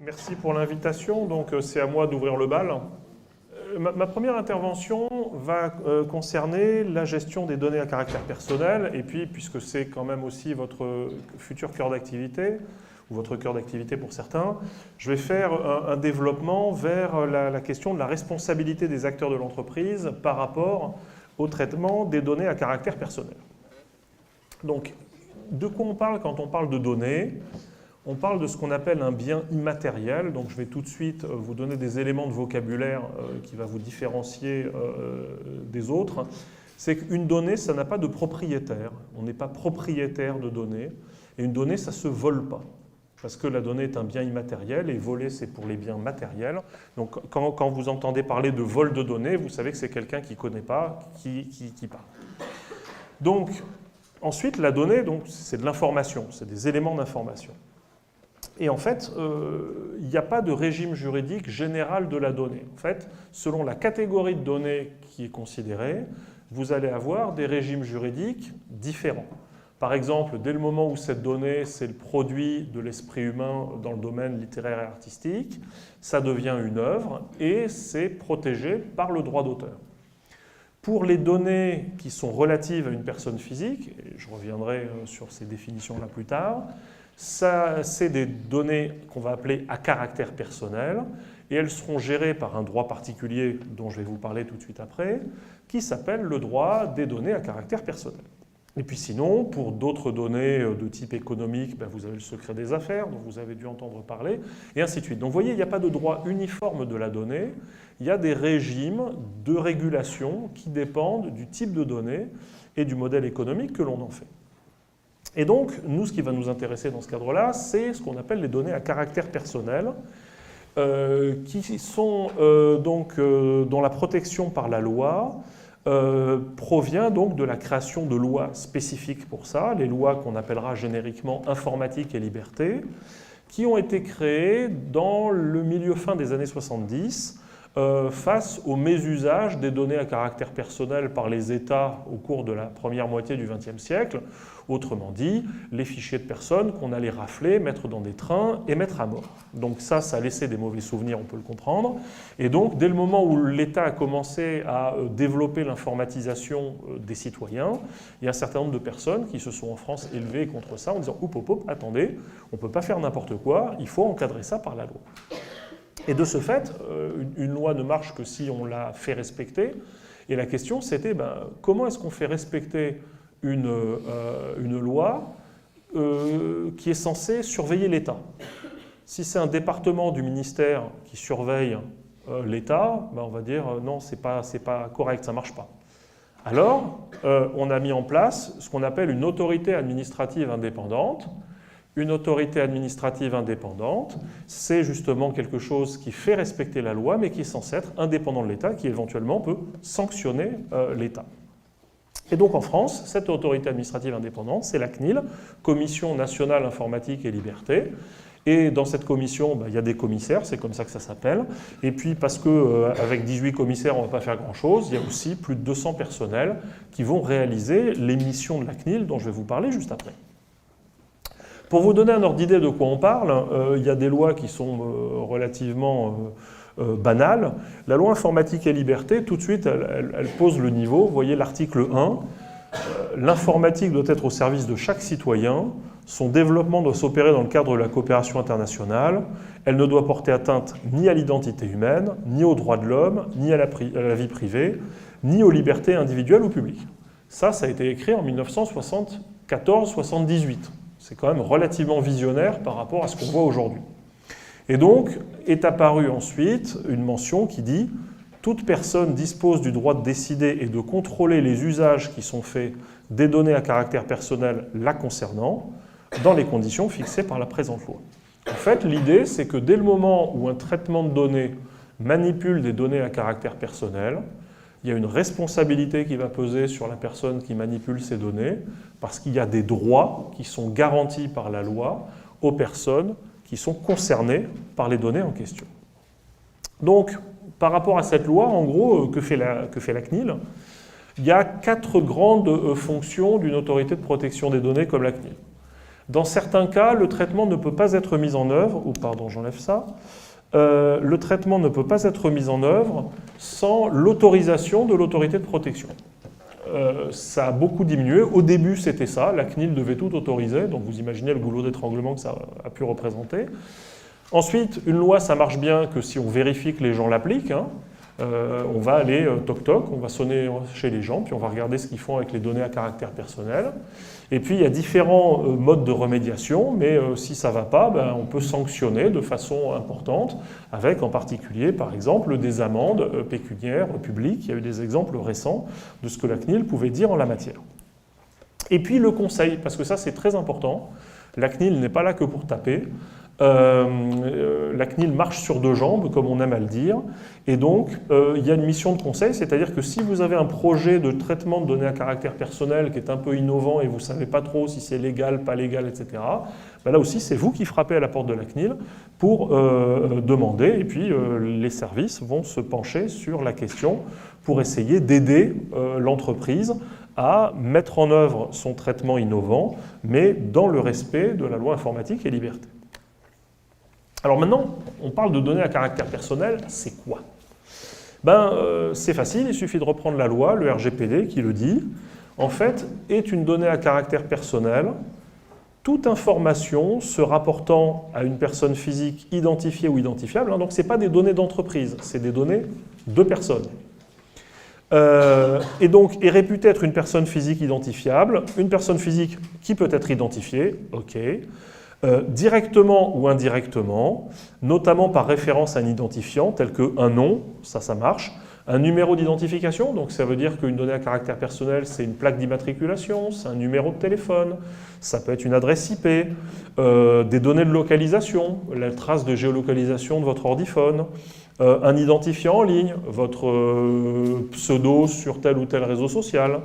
Merci pour l'invitation. Donc, c'est à moi d'ouvrir le bal. Ma première intervention va concerner la gestion des données à caractère personnel. Et puis, puisque c'est quand même aussi votre futur cœur d'activité, ou votre cœur d'activité pour certains, je vais faire un développement vers la question de la responsabilité des acteurs de l'entreprise par rapport au traitement des données à caractère personnel. Donc, de quoi on parle quand on parle de données ? On parle de ce qu'on appelle un bien immatériel. Donc, je vais tout de suite vous donner des éléments de vocabulaire qui va vous différencier des autres. C'est qu'une donnée, ça n'a pas de propriétaire. On n'est pas propriétaire de données. Et une donnée, ça ne se vole pas. Parce que la donnée est un bien immatériel et voler, c'est pour les biens matériels. Donc, quand vous entendez parler de vol de données, vous savez que c'est quelqu'un qui ne connaît pas, qui parle. Donc, ensuite, la donnée, c'est de l'information, c'est des éléments d'information. Et en fait, il n'y a pas de régime juridique général de la donnée. En fait, selon la catégorie de données qui est considérée, vous allez avoir des régimes juridiques différents. Par exemple, dès le moment où cette donnée, c'est le produit de l'esprit humain dans le domaine littéraire et artistique, ça devient une œuvre et c'est protégé par le droit d'auteur. Pour les données qui sont relatives à une personne physique, et je reviendrai sur ces définitions-là plus tard, c'est des données qu'on va appeler à caractère personnel et elles seront gérées par un droit particulier dont je vais vous parler tout de suite après, qui s'appelle le droit des données à caractère personnel. Et puis sinon, pour d'autres données de type économique, vous avez le secret des affaires dont vous avez dû entendre parler, et ainsi de suite. Donc vous voyez, il n'y a pas de droit uniforme de la donnée, il y a des régimes de régulation qui dépendent du type de données et du modèle économique que l'on en fait. Et donc, nous, ce qui va nous intéresser dans ce cadre-là, c'est ce qu'on appelle les données à caractère personnel, qui sont dont la protection par la loi provient donc de la création de lois spécifiques pour ça, les lois qu'on appellera génériquement informatique et liberté, qui ont été créées dans le milieu fin des années 70 face au mésusage des données à caractère personnel par les États au cours de la première moitié du XXe siècle. Autrement dit, les fichiers de personnes qu'on allait rafler, mettre dans des trains et mettre à mort. Donc ça a laissé des mauvais souvenirs, on peut le comprendre. Et donc, dès le moment où l'État a commencé à développer l'informatisation des citoyens, il y a un certain nombre de personnes qui se sont en France élevées contre ça en disant « Hop, attendez, on ne peut pas faire n'importe quoi, il faut encadrer ça par la loi ». Et de ce fait, une loi ne marche que si on la fait respecter. Et la question, c'était comment est-ce qu'on fait respecter une loi qui est censée surveiller l'État? Si c'est un département du ministère qui surveille l'État, on va dire non, c'est pas correct, ça ne marche pas. Alors, on a mis en place ce qu'on appelle une autorité administrative indépendante. Une autorité administrative indépendante, c'est justement quelque chose qui fait respecter la loi, mais qui est censé être indépendant de l'État, qui éventuellement peut sanctionner l'État. Et donc en France, cette autorité administrative indépendante, c'est la CNIL, Commission nationale informatique et liberté. Et dans cette commission, il y a des commissaires, c'est comme ça que ça s'appelle. Et puis parce qu'avec 18 commissaires, on ne va pas faire grand-chose, il y a aussi plus de 200 personnels qui vont réaliser les missions de la CNIL, dont je vais vous parler juste après. Pour vous donner un ordre d'idée de quoi on parle, il y a des lois qui sont relativement banales. La loi informatique et liberté, tout de suite, elle pose le niveau. Vous voyez l'article 1. L'informatique doit être au service de chaque citoyen. Son développement doit s'opérer dans le cadre de la coopération internationale. Elle ne doit porter atteinte ni à l'identité humaine, ni aux droits de l'homme, ni à la vie privée, ni aux libertés individuelles ou publiques. Ça a été écrit en 1974-78. C'est quand même relativement visionnaire par rapport à ce qu'on voit aujourd'hui. Et donc, est apparue ensuite une mention qui dit « Toute personne dispose du droit de décider et de contrôler les usages qui sont faits des données à caractère personnel la concernant, dans les conditions fixées par la présente loi. » En fait, l'idée, c'est que dès le moment où un traitement de données manipule des données à caractère personnel, il y a une responsabilité qui va peser sur la personne qui manipule ces données parce qu'il y a des droits qui sont garantis par la loi aux personnes qui sont concernées par les données en question. Donc, par rapport à cette loi, en gros, que fait la CNIL? Il y a 4 grandes fonctions d'une autorité de protection des données comme la CNIL. Dans certains cas, le traitement ne peut pas être mis en œuvre, ou pardon, j'enlève ça, le traitement ne peut pas être mis en œuvre sans l'autorisation de l'autorité de protection. Ça a beaucoup diminué. Au début, c'était ça. La CNIL devait tout autoriser. Donc, vous imaginez le goulot d'étranglement que ça a pu représenter. Ensuite, une loi, ça marche bien que si on vérifie que les gens l'appliquent. Hein. On va aller toc-toc, on va sonner chez les gens, puis on va regarder ce qu'ils font avec les données à caractère personnel. Et puis, il y a différents modes de remédiation, mais si ça ne va pas, ben, on peut sanctionner de façon importante, avec en particulier, par exemple, des amendes pécuniaires publiques. Il y a eu des exemples récents de ce que la CNIL pouvait dire en la matière. Et puis, le conseil, parce que ça, c'est très important. La CNIL n'est pas là que pour taper. La CNIL marche sur deux jambes, comme on aime à le dire, et donc il y a une mission de conseil, c'est-à-dire que si vous avez un projet de traitement de données à caractère personnel qui est un peu innovant et vous ne savez pas trop si c'est légal, pas légal, etc., ben là aussi c'est vous qui frappez à la porte de la CNIL pour demander, et puis les services vont se pencher sur la question pour essayer d'aider l'entreprise à mettre en œuvre son traitement innovant, mais dans le respect de la loi informatique et liberté. Alors maintenant, on parle de données à caractère personnel, c'est quoi? C'est facile, il suffit de reprendre la loi, le RGPD qui le dit. En fait, est une donnée à caractère personnel toute information se rapportant à une personne physique identifiée ou identifiable. Hein, donc ce n'est pas des données d'entreprise, c'est des données de personnes. Et donc est réputée être une personne physique identifiable, une personne physique qui peut être identifiée, ok. Directement ou indirectement, notamment par référence à un identifiant tel qu'un nom, ça marche, un numéro d'identification, donc ça veut dire qu'une donnée à caractère personnel, c'est une plaque d'immatriculation, c'est un numéro de téléphone, ça peut être une adresse IP, des données de localisation, la trace de géolocalisation de votre ordiphone, un identifiant en ligne, votre pseudo sur tel ou tel réseau social.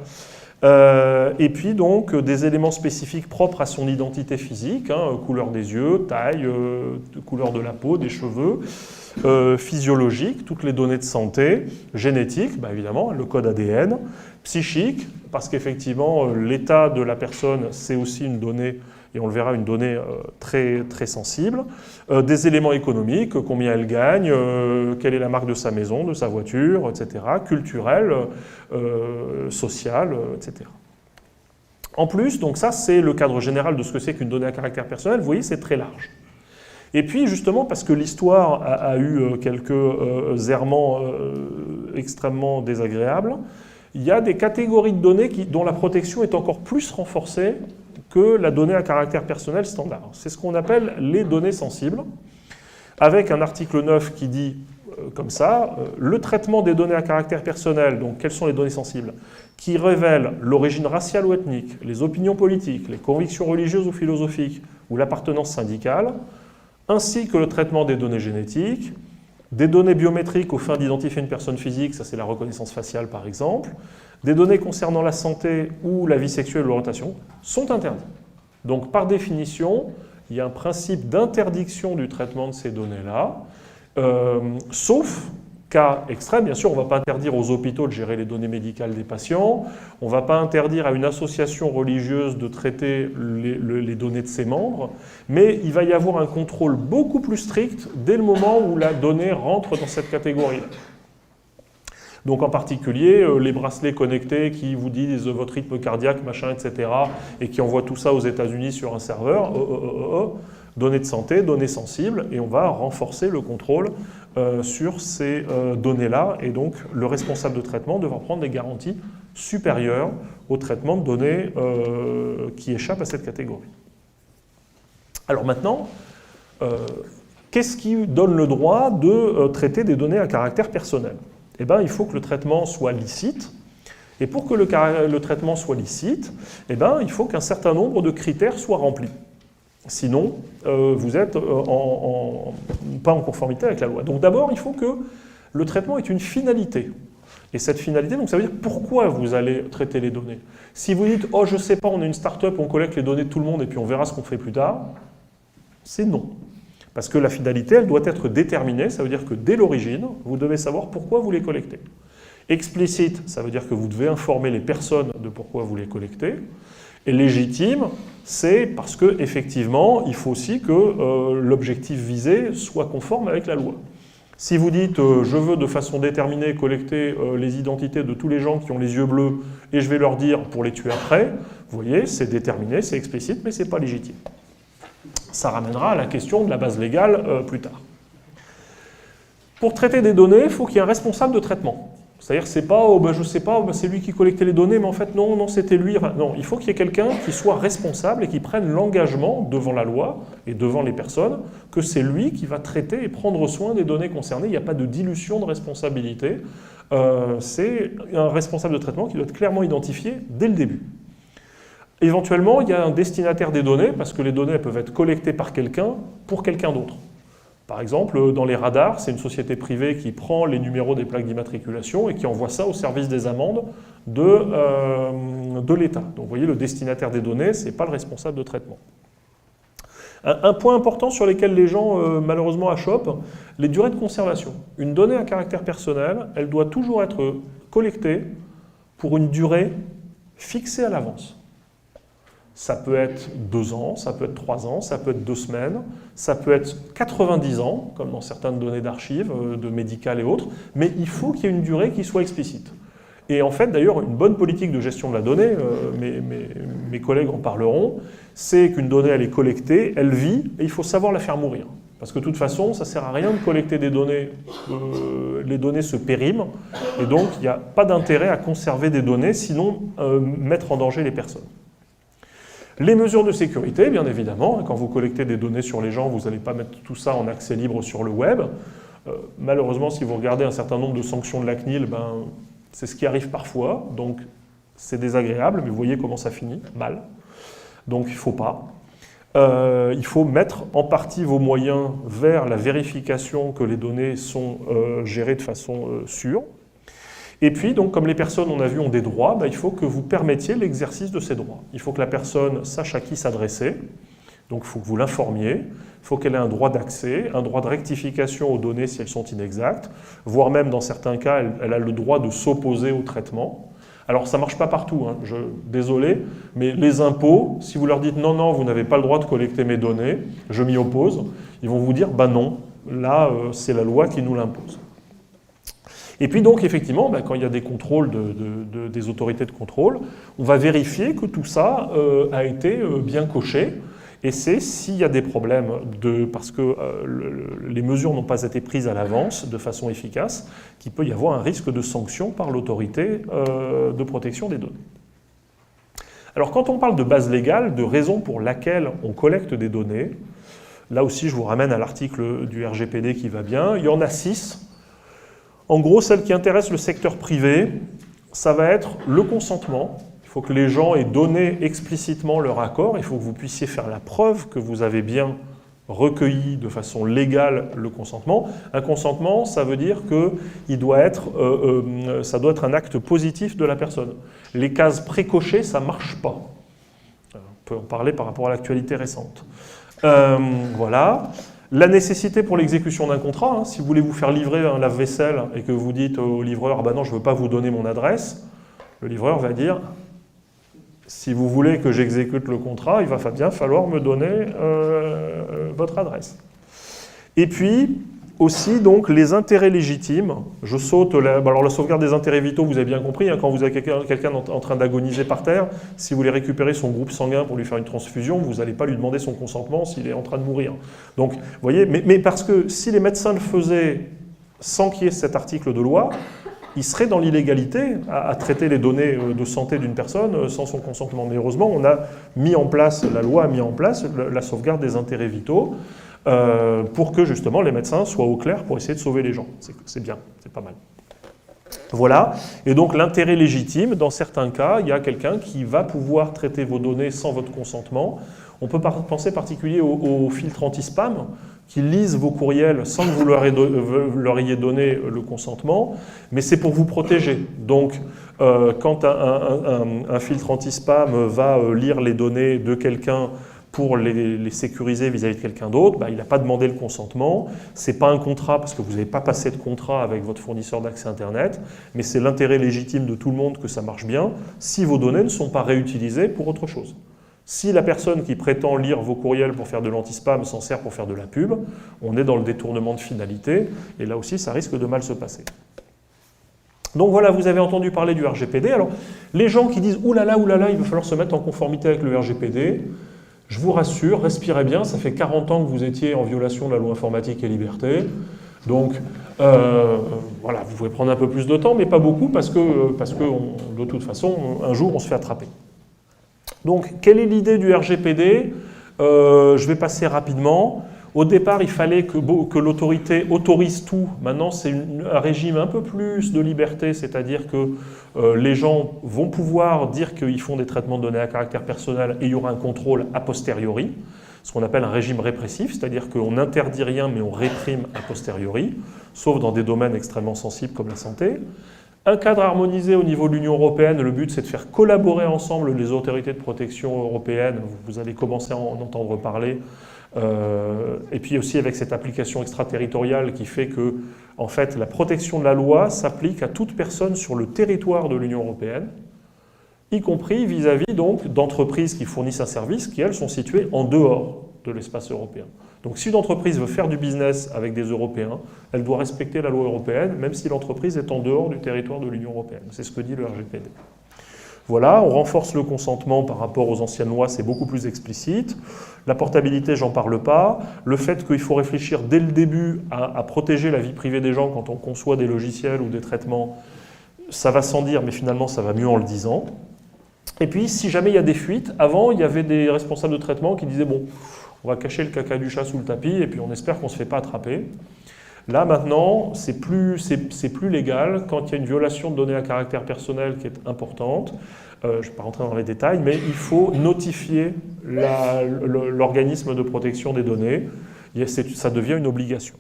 Et puis donc des éléments spécifiques propres à son identité physique, hein, couleur des yeux, taille, couleur de la peau, des cheveux, physiologiques, toutes les données de santé, génétique, évidemment, le code ADN, psychique, parce qu'effectivement l'état de la personne c'est aussi une donnée, et on le verra, une donnée très, très sensible, des éléments économiques, combien elle gagne, quelle est la marque de sa maison, de sa voiture, etc., culturel, social, etc. En plus, donc ça c'est le cadre général de ce que c'est qu'une donnée à caractère personnel, vous voyez c'est très large. Et puis justement parce que l'histoire a eu quelques errements extrêmement désagréables, il y a des catégories de données dont la protection est encore plus renforcée que la donnée à caractère personnel standard. C'est ce qu'on appelle les données sensibles, avec un article 9 qui dit comme ça, le traitement des données à caractère personnel, donc quelles sont les données sensibles, qui révèlent l'origine raciale ou ethnique, les opinions politiques, les convictions religieuses ou philosophiques, ou l'appartenance syndicale, ainsi que le traitement des données génétiques, des données biométriques aux fins d'identifier une personne physique, ça c'est la reconnaissance faciale par exemple, des données concernant la santé ou la vie sexuelle ou l'orientation, sont interdites. Donc par définition, il y a un principe d'interdiction du traitement de ces données-là, sauf cas extrême. Bien sûr, on ne va pas interdire aux hôpitaux de gérer les données médicales des patients, on ne va pas interdire à une association religieuse de traiter les données de ses membres, mais il va y avoir un contrôle beaucoup plus strict dès le moment où la donnée rentre dans cette catégorie. Donc en particulier, les bracelets connectés qui vous disent votre rythme cardiaque, machin, etc., et qui envoient tout ça aux États-Unis sur un serveur, données de santé, données sensibles, et on va renforcer le contrôle sur ces données-là, et donc le responsable de traitement devra prendre des garanties supérieures au traitement de données qui échappent à cette catégorie. Alors maintenant, qu'est-ce qui donne le droit de traiter des données à caractère personnel ? Eh bien, il faut que le traitement soit licite, et pour que le traitement soit licite, eh bien, il faut qu'un certain nombre de critères soient remplis. Sinon, vous n'êtes pas en conformité avec la loi. Donc d'abord, il faut que le traitement ait une finalité. Et cette finalité, donc, ça veut dire pourquoi vous allez traiter les données. Si vous dites « Oh, je ne sais pas, on est une start-up, on collecte les données de tout le monde et puis on verra ce qu'on fait plus tard », c'est non. Parce que la finalité, elle doit être déterminée, ça veut dire que dès l'origine, vous devez savoir pourquoi vous les collectez. Explicite, ça veut dire que vous devez informer les personnes de pourquoi vous les collectez. Et légitime, c'est parce qu'effectivement, il faut aussi que l'objectif visé soit conforme avec la loi. Si vous dites je veux de façon déterminée collecter les identités de tous les gens qui ont les yeux bleus et je vais leur dire pour les tuer après, vous voyez, c'est déterminé, c'est explicite, mais ce n'est pas légitime. Ça ramènera à la question de la base légale plus tard. Pour traiter des données, il faut qu'il y ait un responsable de traitement. C'est-à-dire, c'est pas, oh, ben, je sais pas, ben, c'est lui qui collectait les données, mais en fait, non, c'était lui. Non, il faut qu'il y ait quelqu'un qui soit responsable et qui prenne l'engagement devant la loi et devant les personnes que c'est lui qui va traiter et prendre soin des données concernées. Il n'y a pas de dilution de responsabilité. C'est un responsable de traitement qui doit être clairement identifié dès le début. Éventuellement, il y a un destinataire des données, parce que les données elles peuvent être collectées par quelqu'un pour quelqu'un d'autre. Par exemple, dans les radars, c'est une société privée qui prend les numéros des plaques d'immatriculation et qui envoie ça au service des amendes de l'État. Donc vous voyez, le destinataire des données, ce n'est pas le responsable de traitement. Un point important sur lequel les gens malheureusement achoppent, les durées de conservation. Une donnée à caractère personnel, elle doit toujours être collectée pour une durée fixée à l'avance. Ça peut être 2 ans, ça peut être 3 ans, ça peut être 2 semaines, ça peut être 90 ans, comme dans certaines données d'archives, de médicales et autres, mais il faut qu'il y ait une durée qui soit explicite. Et en fait, d'ailleurs, une bonne politique de gestion de la donnée, mes collègues en parleront, c'est qu'une donnée, elle est collectée, elle vit, et il faut savoir la faire mourir. Parce que de toute façon, ça ne sert à rien de collecter des données, les données se périment, et donc il n'y a pas d'intérêt à conserver des données, sinon mettre en danger les personnes. Les mesures de sécurité, bien évidemment, quand vous collectez des données sur les gens, vous n'allez pas mettre tout ça en accès libre sur le web. Malheureusement, si vous regardez un certain nombre de sanctions de la CNIL, c'est ce qui arrive parfois, donc c'est désagréable, mais vous voyez comment ça finit, mal. Donc il ne faut pas. Il faut mettre en partie vos moyens vers la vérification que les données sont gérées de façon sûre. Et puis, donc, comme les personnes, on a vu, ont des droits, il faut que vous permettiez l'exercice de ces droits. Il faut que la personne sache à qui s'adresser, donc il faut que vous l'informiez, il faut qu'elle ait un droit d'accès, un droit de rectification aux données si elles sont inexactes, voire même, dans certains cas, elle a le droit de s'opposer au traitement. Alors, ça ne marche pas partout, hein, désolé, mais les impôts, si vous leur dites « non, non, vous n'avez pas le droit de collecter mes données, je m'y oppose », ils vont vous dire « bah non, là, c'est la loi qui nous l'impose ». Et puis donc, effectivement, quand il y a des contrôles des autorités de contrôle, on va vérifier que tout ça a été bien coché. Et c'est s'il y a des problèmes, parce que les mesures n'ont pas été prises à l'avance de façon efficace, qu'il peut y avoir un risque de sanction par l'autorité de protection des données. Alors quand on parle de base légale, de raison pour laquelle on collecte des données, là aussi je vous ramène à l'article du RGPD qui va bien, il y en a 6. En gros, celle qui intéresse le secteur privé, ça va être le consentement. Il faut que les gens aient donné explicitement leur accord. Il faut que vous puissiez faire la preuve que vous avez bien recueilli de façon légale le consentement. Un consentement, ça veut dire que ça doit être un acte positif de la personne. Les cases précochées, ça ne marche pas. On peut en parler par rapport à l'actualité récente. Voilà. La nécessité pour l'exécution d'un contrat, si vous voulez vous faire livrer un lave-vaisselle et que vous dites au livreur « ah ben non, je ne veux pas vous donner mon adresse », le livreur va dire « si vous voulez que j'exécute le contrat, il va bien falloir me donner votre adresse ». Et puis, aussi, donc, les intérêts légitimes. Je saute, alors la sauvegarde des intérêts vitaux, vous avez bien compris, quand vous avez quelqu'un en train d'agoniser par terre, si vous voulez récupérer son groupe sanguin pour lui faire une transfusion, vous n'allez pas lui demander son consentement s'il est en train de mourir. Donc, vous voyez, mais parce que si les médecins le faisaient sans qu'il y ait cet article de loi, ils seraient dans l'illégalité à traiter les données de santé d'une personne sans son consentement. Mais heureusement, la loi a mis en place la sauvegarde des intérêts vitaux, pour que justement les médecins soient au clair pour essayer de sauver les gens. C'est bien, c'est pas mal. Voilà, et donc l'intérêt légitime, dans certains cas, il y a quelqu'un qui va pouvoir traiter vos données sans votre consentement. On peut penser particulier aux filtres anti-spam, qui lisent vos courriels sans que vous leur ayez donné le consentement, mais c'est pour vous protéger. Donc, quand un filtre anti-spam va lire les données de quelqu'un pour les sécuriser vis-à-vis de quelqu'un d'autre, il n'a pas demandé le consentement, ce n'est pas un contrat parce que vous n'avez pas passé de contrat avec votre fournisseur d'accès Internet, mais c'est l'intérêt légitime de tout le monde que ça marche bien si vos données ne sont pas réutilisées pour autre chose. Si la personne qui prétend lire vos courriels pour faire de l'anti-spam s'en sert pour faire de la pub, on est dans le détournement de finalité, et là aussi, ça risque de mal se passer. Donc voilà, vous avez entendu parler du RGPD. Alors, les gens qui disent « oulala, il va falloir se mettre en conformité avec le RGPD », je vous rassure, respirez bien, ça fait 40 ans que vous étiez en violation de la loi informatique et liberté. Donc, voilà, vous pouvez prendre un peu plus de temps, mais pas beaucoup, parce que de toute façon, un jour, on se fait attraper. Donc, quelle est l'idée du RGPD? Je vais passer rapidement. Au départ, il fallait que l'autorité autorise tout. Maintenant, c'est un régime un peu plus de liberté, c'est-à-dire que les gens vont pouvoir dire qu'ils font des traitements de données à caractère personnel et il y aura un contrôle a posteriori, ce qu'on appelle un régime répressif, c'est-à-dire qu'on n'interdit rien mais on réprime a posteriori, sauf dans des domaines extrêmement sensibles comme la santé. Un cadre harmonisé au niveau de l'Union européenne, le but c'est de faire collaborer ensemble les autorités de protection européennes, vous allez commencer à en entendre parler, et puis aussi avec cette application extraterritoriale qui fait que en fait, la protection de la loi s'applique à toute personne sur le territoire de l'Union européenne, y compris vis-à-vis donc d'entreprises qui fournissent un service qui, elles, sont situées en dehors de l'espace européen. Donc si une entreprise veut faire du business avec des Européens, elle doit respecter la loi européenne, même si l'entreprise est en dehors du territoire de l'Union européenne. C'est ce que dit le RGPD. Voilà, on renforce le consentement par rapport aux anciennes lois, c'est beaucoup plus explicite. La portabilité, j'en parle pas. Le fait qu'il faut réfléchir dès le début à protéger la vie privée des gens quand on conçoit des logiciels ou des traitements, ça va sans dire, mais finalement ça va mieux en le disant. Et puis, si jamais il y a des fuites, avant, il y avait des responsables de traitement qui disaient « bon, on va cacher le caca du chat sous le tapis et puis on espère qu'on ne se fait pas attraper ». Là, maintenant, c'est plus légal quand il y a une violation de données à caractère personnel qui est importante. Je ne vais pas rentrer dans les détails, mais il faut notifier l'organisme de protection des données. Ça devient une obligation.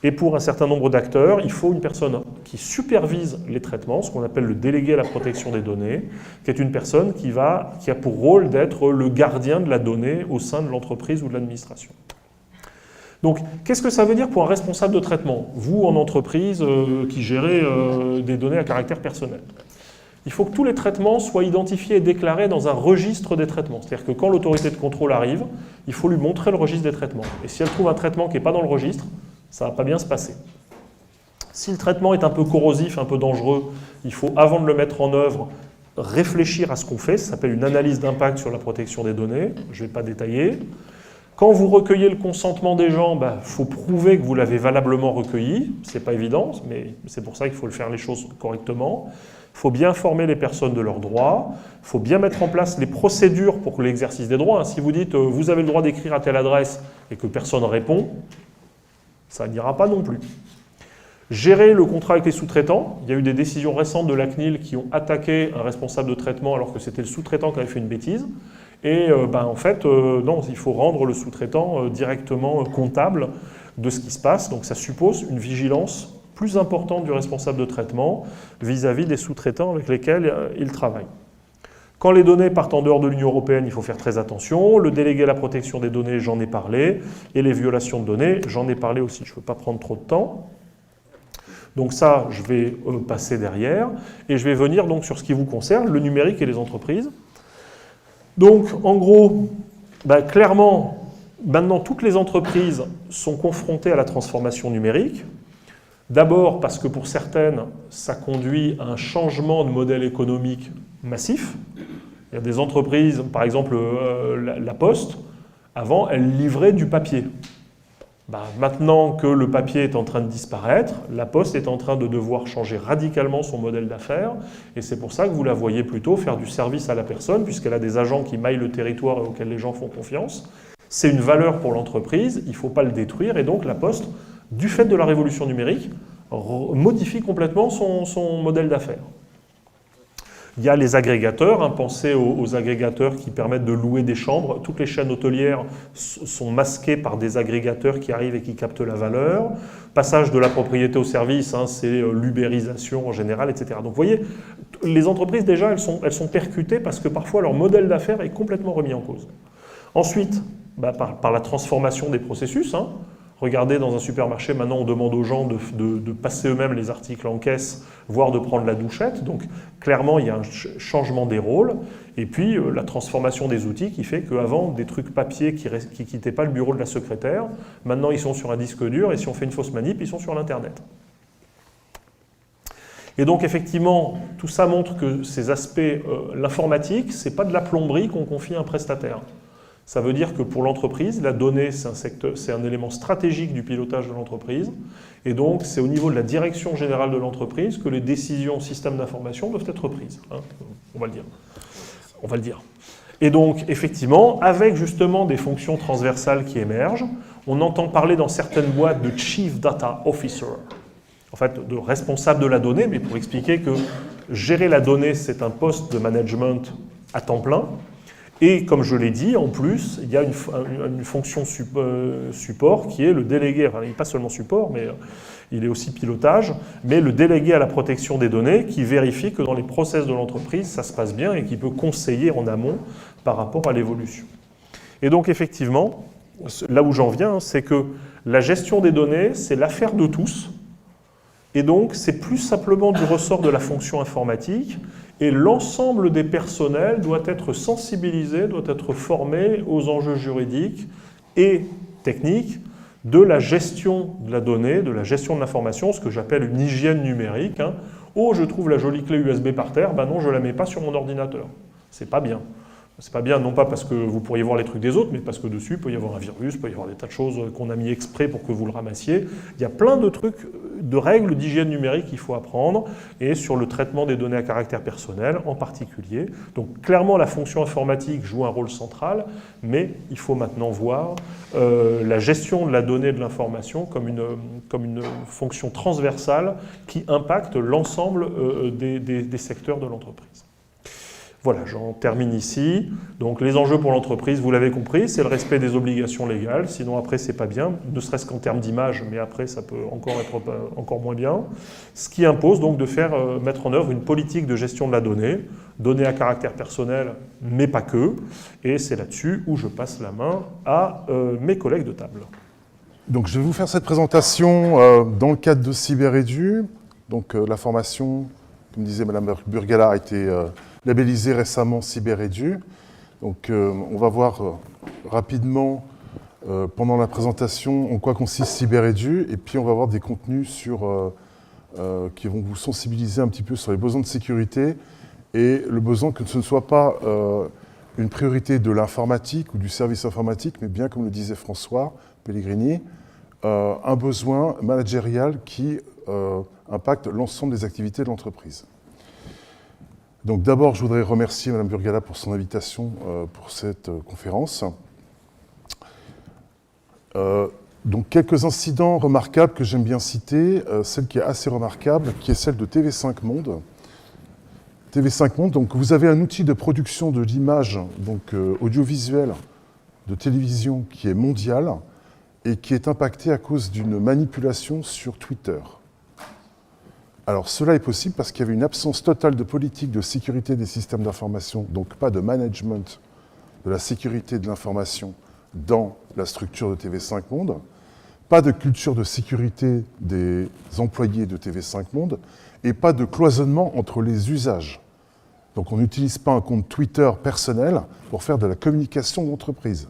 Et pour un certain nombre d'acteurs, il faut une personne qui supervise les traitements, ce qu'on appelle le délégué à la protection des données, qui est une personne qui a pour rôle d'être le gardien de la donnée au sein de l'entreprise ou de l'administration. Donc, qu'est-ce que ça veut dire pour un responsable de traitement? Vous, en entreprise, qui gérez des données à caractère personnel. Il faut que tous les traitements soient identifiés et déclarés dans un registre des traitements. C'est-à-dire que quand l'autorité de contrôle arrive, il faut lui montrer le registre des traitements. Et si elle trouve un traitement qui n'est pas dans le registre, ça ne va pas bien se passer. Si le traitement est un peu corrosif, un peu dangereux, il faut, avant de le mettre en œuvre, réfléchir à ce qu'on fait. Ça s'appelle une analyse d'impact sur la protection des données. Je ne vais pas détailler. Quand vous recueillez le consentement des gens, faut prouver que vous l'avez valablement recueilli. Ce n'est pas évident, mais c'est pour ça qu'il faut faire les choses correctement. Il faut bien informer les personnes de leurs droits. Il faut bien mettre en place les procédures pour l'exercice des droits. Si vous dites « vous avez le droit d'écrire à telle adresse » et que personne ne répond, ça n'ira pas non plus. Gérer le contrat avec les sous-traitants. Il y a eu des décisions récentes de la CNIL qui ont attaqué un responsable de traitement alors que c'était le sous-traitant qui avait fait une bêtise. Et en fait, non, il faut rendre le sous-traitant directement comptable de ce qui se passe. Donc ça suppose une vigilance plus importante du responsable de traitement vis-à-vis des sous-traitants avec lesquels il travaille. Quand les données partent en dehors de l'Union européenne, il faut faire très attention. Le délégué à la protection des données, j'en ai parlé. Et les violations de données, j'en ai parlé aussi. Je ne veux pas prendre trop de temps. Donc ça, je vais passer derrière. Et je vais venir donc sur ce qui vous concerne, le numérique et les entreprises. Donc, en gros, clairement, maintenant, toutes les entreprises sont confrontées à la transformation numérique. D'abord parce que pour certaines, ça conduit à un changement de modèle économique massif. Il y a des entreprises, par exemple la Poste, avant, elle livrait du papier. Maintenant que le papier est en train de disparaître, la Poste est en train de devoir changer radicalement son modèle d'affaires et c'est pour ça que vous la voyez plutôt faire du service à la personne puisqu'elle a des agents qui maillent le territoire et auxquels les gens font confiance. C'est une valeur pour l'entreprise, il ne faut pas le détruire et donc la Poste, du fait de la révolution numérique, modifie complètement son modèle d'affaires. Il y a les agrégateurs, pensez aux agrégateurs qui permettent de louer des chambres. Toutes les chaînes hôtelières sont masquées par des agrégateurs qui arrivent et qui captent la valeur. Passage de la propriété au service, c'est l'ubérisation en général, etc. Donc vous voyez, les entreprises déjà, elles sont percutées parce que parfois leur modèle d'affaires est complètement remis en cause. Ensuite, par la transformation des processus, regardez, dans un supermarché, maintenant on demande aux gens de passer eux-mêmes les articles en caisse, voire de prendre la douchette. Donc clairement, il y a un changement des rôles. Et puis la transformation des outils qui fait qu'avant, des trucs papier qui ne quittaient pas le bureau de la secrétaire, maintenant ils sont sur un disque dur et si on fait une fausse manip, ils sont sur l'Internet. Et donc effectivement, tout ça montre que ces aspects, l'informatique, ce n'est pas de la plomberie qu'on confie à un prestataire. Ça veut dire que pour l'entreprise, la donnée, c'est un élément stratégique du pilotage de l'entreprise. Et donc, c'est au niveau de la direction générale de l'entreprise que les décisions système d'information doivent être prises. Hein, on va le dire. On va le dire. Et donc, effectivement, avec justement des fonctions transversales qui émergent, on entend parler dans certaines boîtes de Chief Data Officer, en fait, de responsable de la donnée, mais pour expliquer que gérer la donnée, c'est un poste de management à temps plein. Et comme je l'ai dit, en plus, il y a une fonction support qui est le délégué, enfin il n'est pas seulement support, mais il est aussi pilotage, mais le délégué à la protection des données qui vérifie que dans les process de l'entreprise, ça se passe bien et qui peut conseiller en amont par rapport à l'évolution. Et donc effectivement, là où j'en viens, c'est que la gestion des données, c'est l'affaire de tous, et donc c'est plus simplement du ressort de la fonction informatique, et l'ensemble des personnels doit être sensibilisé, doit être formé aux enjeux juridiques et techniques de la gestion de la donnée, de la gestion de l'information, ce que j'appelle une hygiène numérique. Hein. Oh, je trouve la jolie clé USB par terre, ben non, je ne la mets pas sur mon ordinateur. C'est pas bien. C'est pas bien, non pas parce que vous pourriez voir les trucs des autres, mais parce que dessus, il peut y avoir un virus, il peut y avoir des tas de choses qu'on a mis exprès pour que vous le ramassiez. Il y a plein de trucs, de règles d'hygiène numérique qu'il faut apprendre, et sur le traitement des données à caractère personnel en particulier. Donc clairement, la fonction informatique joue un rôle central, mais il faut maintenant voir la gestion de la donnée et de l'information comme une fonction transversale qui impacte l'ensemble des secteurs de l'entreprise. Voilà, j'en termine ici. Donc les enjeux pour l'entreprise, vous l'avez compris, c'est le respect des obligations légales, sinon après c'est pas bien, ne serait-ce qu'en termes d'image, mais après ça peut encore être encore moins bien. Ce qui impose donc de mettre en œuvre une politique de gestion de la donnée, données à caractère personnel, mais pas que, et c'est là-dessus où je passe la main à mes collègues de table. Donc je vais vous faire cette présentation dans le cadre de CyberEdu. Donc la formation, comme disait Madame Burgala, a été labellisé récemment CyberEdu. Donc on va voir rapidement pendant la présentation en quoi consiste CyberEdu, et puis on va voir des contenus qui vont vous sensibiliser un petit peu sur les besoins de sécurité et le besoin que ce ne soit pas une priorité de l'informatique ou du service informatique, mais bien comme le disait François Pellegrini, un besoin managérial qui impacte l'ensemble des activités de l'entreprise. Donc d'abord, je voudrais remercier Mme Burgala pour son invitation pour cette conférence. Donc quelques incidents remarquables que j'aime bien citer, celle qui est assez remarquable, qui est celle de TV5 Monde. TV5 Monde, donc vous avez un outil de production de l'image, donc audiovisuelle, de télévision qui est mondial et qui est impacté à cause d'une manipulation sur Twitter. Alors cela est possible parce qu'il y avait une absence totale de politique de sécurité des systèmes d'information, donc pas de management de la sécurité de l'information dans la structure de TV5 Monde, pas de culture de sécurité des employés de TV5 Monde et pas de cloisonnement entre les usages. Donc on n'utilise pas un compte Twitter personnel pour faire de la communication d'entreprise.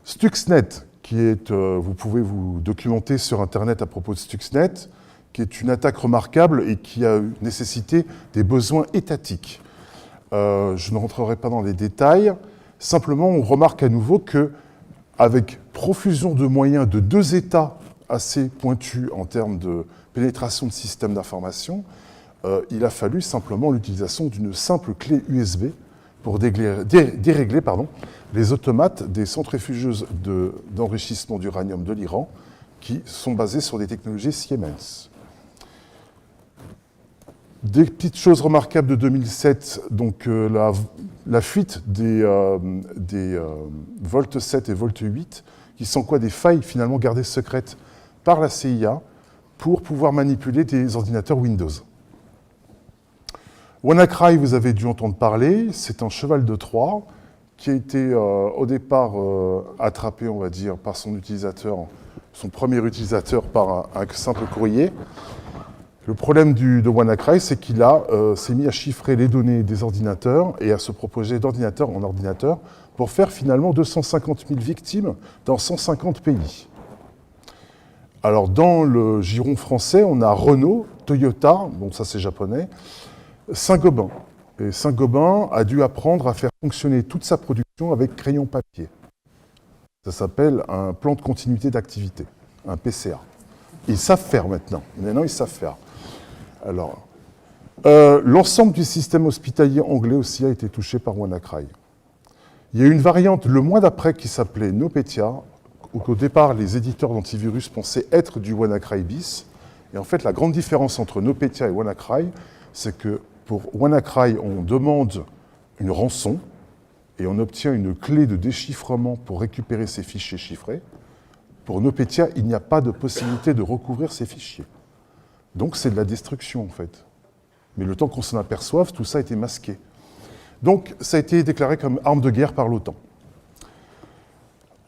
Stuxnet, qui est, vous pouvez vous documenter sur Internet à propos de Stuxnet, qui est une attaque remarquable et qui a nécessité des besoins étatiques. Je ne rentrerai pas dans les détails. Simplement, on remarque à nouveau qu'avec profusion de moyens de deux États assez pointus en termes de pénétration de systèmes d'information, il a fallu simplement l'utilisation d'une simple clé USB pour dérégler les automates des centrifugeuses d'enrichissement d'uranium de l'Iran qui sont basées sur des technologies Siemens. Des petites choses remarquables de 2007, donc la fuite des Volt 7 et Volt 8, qui sont quoi des failles finalement gardées secrètes par la CIA pour pouvoir manipuler des ordinateurs Windows. WannaCry, vous avez dû entendre parler, c'est un cheval de Troie qui a été au départ attrapé, on va dire, par son utilisateur, son premier utilisateur par un simple courrier. Le problème de WannaCry, c'est qu'il s'est mis à chiffrer les données des ordinateurs et à se proposer d'ordinateur en ordinateur pour faire finalement 250 000 victimes dans 150 pays. Alors dans le giron français, on a Renault, Toyota, bon ça c'est japonais, Saint-Gobain. Et Saint-Gobain a dû apprendre à faire fonctionner toute sa production avec crayon papier. Ça s'appelle un plan de continuité d'activité, un PCA. Ils savent faire maintenant. Maintenant, ils savent faire. Alors, l'ensemble du système hospitalier anglais aussi a été touché par WannaCry. Il y a eu une variante le mois d'après qui s'appelait NotPetya, où au départ, les éditeurs d'antivirus pensaient être du WannaCry bis. Et en fait, la grande différence entre NotPetya et WannaCry, c'est que pour WannaCry, on demande une rançon et on obtient une clé de déchiffrement pour récupérer ces fichiers chiffrés. Pour NotPetya, il n'y a pas de possibilité de recouvrir ces fichiers. Donc c'est de la destruction en fait. Mais le temps qu'on s'en aperçoive, tout ça a été masqué. Donc ça a été déclaré comme arme de guerre par l'OTAN.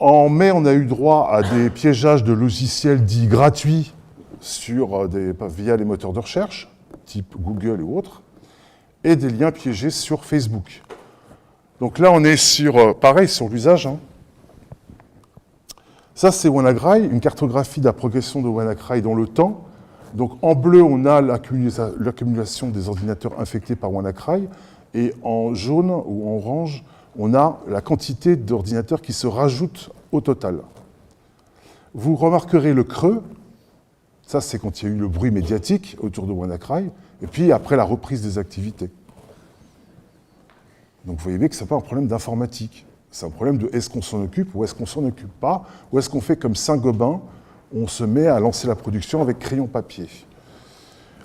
En mai, on a eu droit à des piégeages de logiciels dits gratuits via les moteurs de recherche, type Google ou autres, et des liens piégés sur Facebook. Donc là, on est pareil, sur l'usage. Hein. Ça, c'est WannaCry, une cartographie de la progression de WannaCry dans le temps. Donc en bleu, on a l'accumulation des ordinateurs infectés par WannaCry, et en jaune ou en orange, on a la quantité d'ordinateurs qui se rajoutent au total. Vous remarquerez le creux, ça c'est quand il y a eu le bruit médiatique autour de WannaCry, et puis après la reprise des activités. Donc vous voyez bien que ce n'est pas un problème d'informatique, c'est un problème de est-ce qu'on s'en occupe ou est-ce qu'on ne s'en occupe pas, ou est-ce qu'on fait comme Saint-Gobain, on se met à lancer la production avec crayon papier.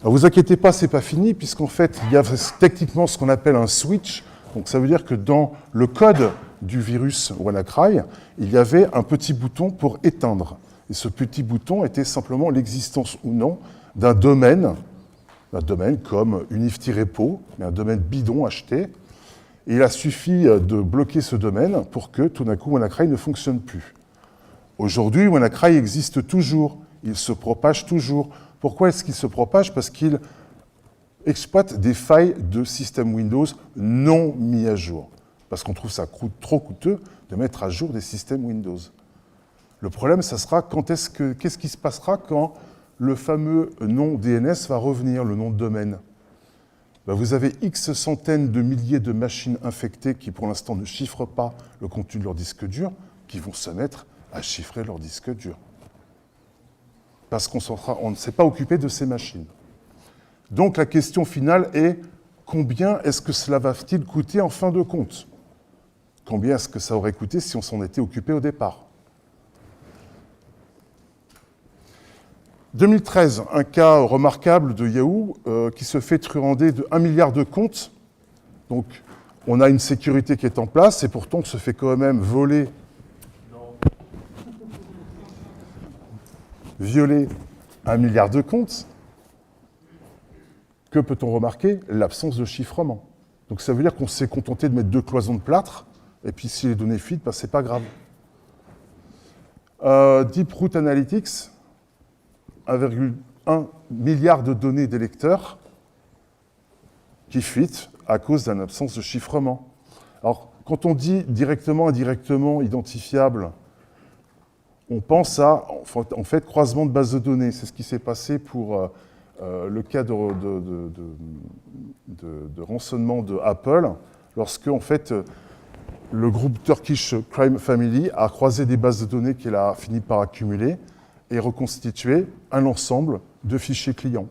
Alors vous inquiétez pas, c'est pas fini, puisqu'en fait, il y a techniquement ce qu'on appelle un switch. Donc ça veut dire que dans le code du virus WannaCry, il y avait un petit bouton pour éteindre. Et ce petit bouton était simplement l'existence ou non d'un domaine comme unif-repo, mais un domaine bidon acheté. Et il a suffi de bloquer ce domaine pour que tout d'un coup WannaCry ne fonctionne plus. Aujourd'hui, WannaCry existe toujours, il se propage toujours. Pourquoi est-ce qu'il se propage? Parce qu'il exploite des failles de système Windows non mis à jour. Parce qu'on trouve ça trop coûteux de mettre à jour des systèmes Windows. Le problème, ça sera qu'est-ce qui se passera quand le fameux nom DNS va revenir, le nom de domaine? Ben, vous avez X centaines de milliers de machines infectées qui, pour l'instant, ne chiffrent pas le contenu de leur disque dur, qui vont se mettre à chiffrer leur disque dur. Parce qu'on ne s'est pas occupé de ces machines. Donc la question finale est, combien est-ce que cela va-t-il coûter en fin de compte? Combien est-ce que ça aurait coûté si on s'en était occupé au départ? 2013, un cas remarquable de Yahoo qui se fait truander de 1 milliard de comptes. Donc on a une sécurité qui est en place et pourtant on se fait quand même violer 1 milliard de comptes. Que peut-on remarquer? L'absence de chiffrement. Donc ça veut dire qu'on s'est contenté de mettre 2 cloisons de plâtre, et puis si les données fuitent, ben, c'est pas grave. Deep Analytics, 1,1 milliard de données des lecteurs qui fuitent à cause d'une absence de chiffrement. Alors, quand on dit directement, indirectement, identifiable, on pense à, en fait, croisement de bases de données. C'est ce qui s'est passé pour le cas de rançonnement de Apple, lorsque, en fait, le groupe Turkish Crime Family a croisé des bases de données qu'il a fini par accumuler et reconstituer un ensemble de fichiers clients.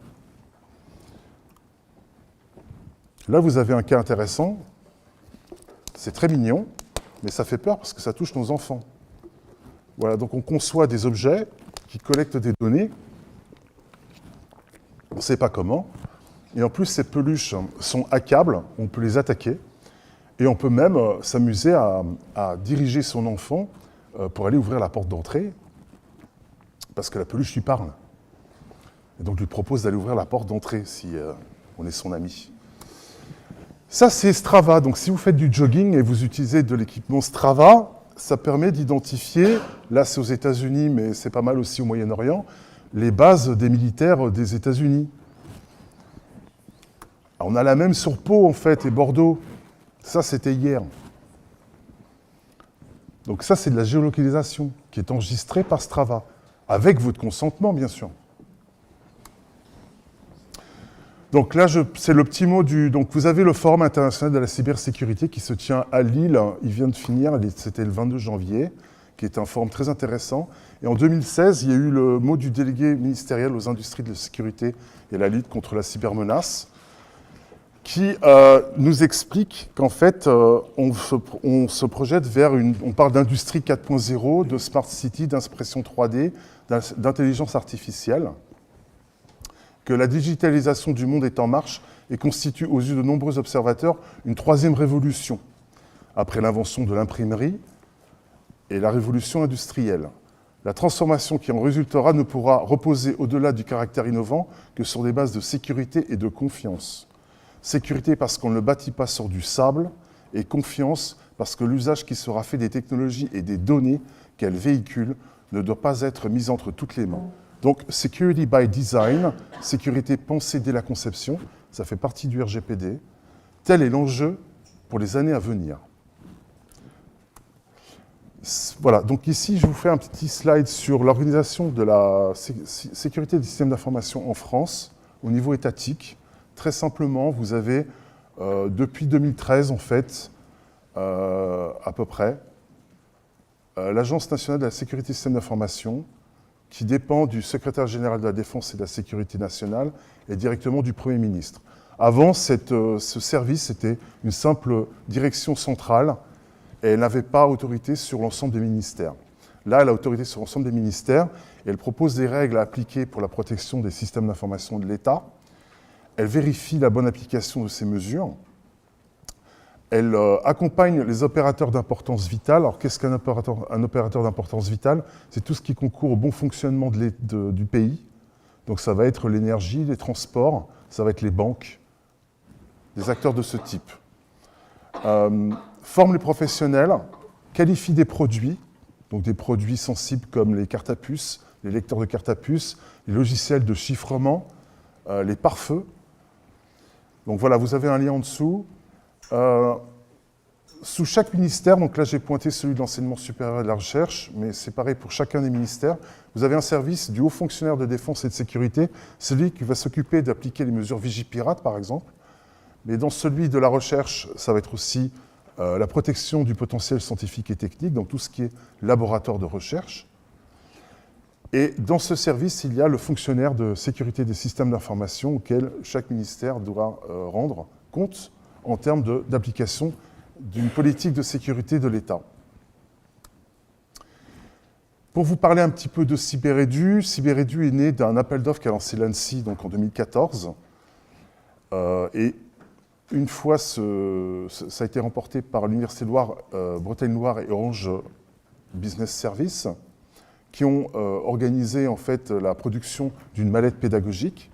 Là, vous avez un cas intéressant. C'est très mignon, mais ça fait peur parce que ça touche nos enfants. Voilà, donc on conçoit des objets qui collectent des données. On ne sait pas comment. Et en plus, ces peluches sont hackables, on peut les attaquer. Et on peut même s'amuser à diriger son enfant pour aller ouvrir la porte d'entrée, parce que la peluche lui parle. Et donc, lui propose d'aller ouvrir la porte d'entrée si on est son ami. Ça, c'est Strava. Donc, si vous faites du jogging et vous utilisez de l'équipement Strava, ça permet d'identifier, là c'est aux États-Unis, mais c'est pas mal aussi au Moyen-Orient, les bases des militaires des États-Unis. On a la même sur Pau, en fait, et Bordeaux. Ça, c'était hier. Donc ça, c'est de la géolocalisation qui est enregistrée par Strava, avec votre consentement, bien sûr. Donc là, c'est le petit mot du... Donc vous avez le Forum international de la cybersécurité qui se tient à Lille. Il vient de finir, c'était le 22 janvier, qui est un forum très intéressant. Et en 2016, il y a eu le mot du délégué ministériel aux industries de la sécurité et la lutte contre la cybermenace, qui nous explique qu'en fait, on se projette vers on parle d'industrie 4.0, de smart city, d'impression 3D, d'intelligence artificielle, que la digitalisation du monde est en marche et constitue aux yeux de nombreux observateurs une troisième révolution, après l'invention de l'imprimerie et la révolution industrielle. La transformation qui en résultera ne pourra reposer au-delà du caractère innovant que sur des bases de sécurité et de confiance. Sécurité parce qu'on ne le bâtit pas sur du sable, et confiance parce que l'usage qui sera fait des technologies et des données qu'elles véhiculent ne doit pas être mis entre toutes les mains. Donc, security by design, sécurité pensée dès la conception, ça fait partie du RGPD. Tel est l'enjeu pour les années à venir. Voilà, donc ici, je vous fais un petit slide sur l'organisation de la sécurité des systèmes d'information en France, au niveau étatique. Très simplement, vous avez, depuis 2013, en fait, à peu près, l'Agence nationale de la sécurité des systèmes d'information, qui dépend du secrétaire général de la Défense et de la Sécurité nationale et directement du Premier ministre. Avant, ce service était une simple direction centrale et elle n'avait pas autorité sur l'ensemble des ministères. Là, elle a autorité sur l'ensemble des ministères et elle propose des règles à appliquer pour la protection des systèmes d'information de l'État. Elle vérifie la bonne application de ces mesures. Elle accompagne les opérateurs d'importance vitale. Alors, qu'est-ce qu'un opérateur d'importance vitale? C'est tout ce qui concourt au bon fonctionnement du pays. Donc, ça va être l'énergie, les transports, ça va être les banques, des acteurs de ce type. Forme les professionnels, qualifie des produits, donc des produits sensibles comme les cartes à puce, les lecteurs de cartes à puce, les logiciels de chiffrement, les pare-feux. Donc voilà, vous avez un lien en dessous. Sous chaque ministère, donc là j'ai pointé celui de l'enseignement supérieur et de la recherche, mais c'est pareil pour chacun des ministères, vous avez un service du haut fonctionnaire de défense et de sécurité, celui qui va s'occuper d'appliquer les mesures Vigipirate par exemple, mais dans celui de la recherche, ça va être aussi la protection du potentiel scientifique et technique, donc tout ce qui est laboratoire de recherche. Et dans ce service, il y a le fonctionnaire de sécurité des systèmes d'information auquel chaque ministère doit rendre compte en termes d'application d'une politique de sécurité de l'État. Pour vous parler un petit peu de Cyberedu, Cyberedu est né d'un appel d'offres qu'a lancé l'ANSSI donc en 2014. Et une fois, ça a été remporté par l'Université de Loire, Bretagne-Loire et Orange Business Service, qui ont organisé en fait la production d'une mallette pédagogique,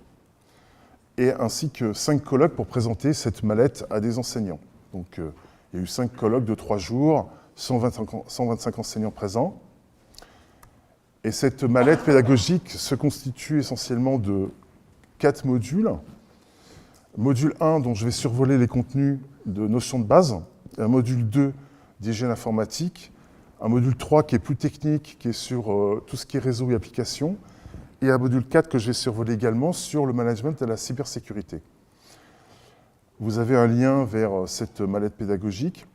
et ainsi que 5 colloques pour présenter cette mallette à des enseignants. Donc il y a eu 5 colloques de 3 jours, 125 enseignants présents. Et cette mallette pédagogique se constitue essentiellement de 4 modules. Module 1, dont je vais survoler les contenus de notions de base. Un module 2 d'hygiène informatique. Un module 3 qui est plus technique, qui est sur tout ce qui est réseau et applications. Et un module 4 que je vais survoler également sur le management de la cybersécurité. Vous avez un lien vers cette mallette pédagogique.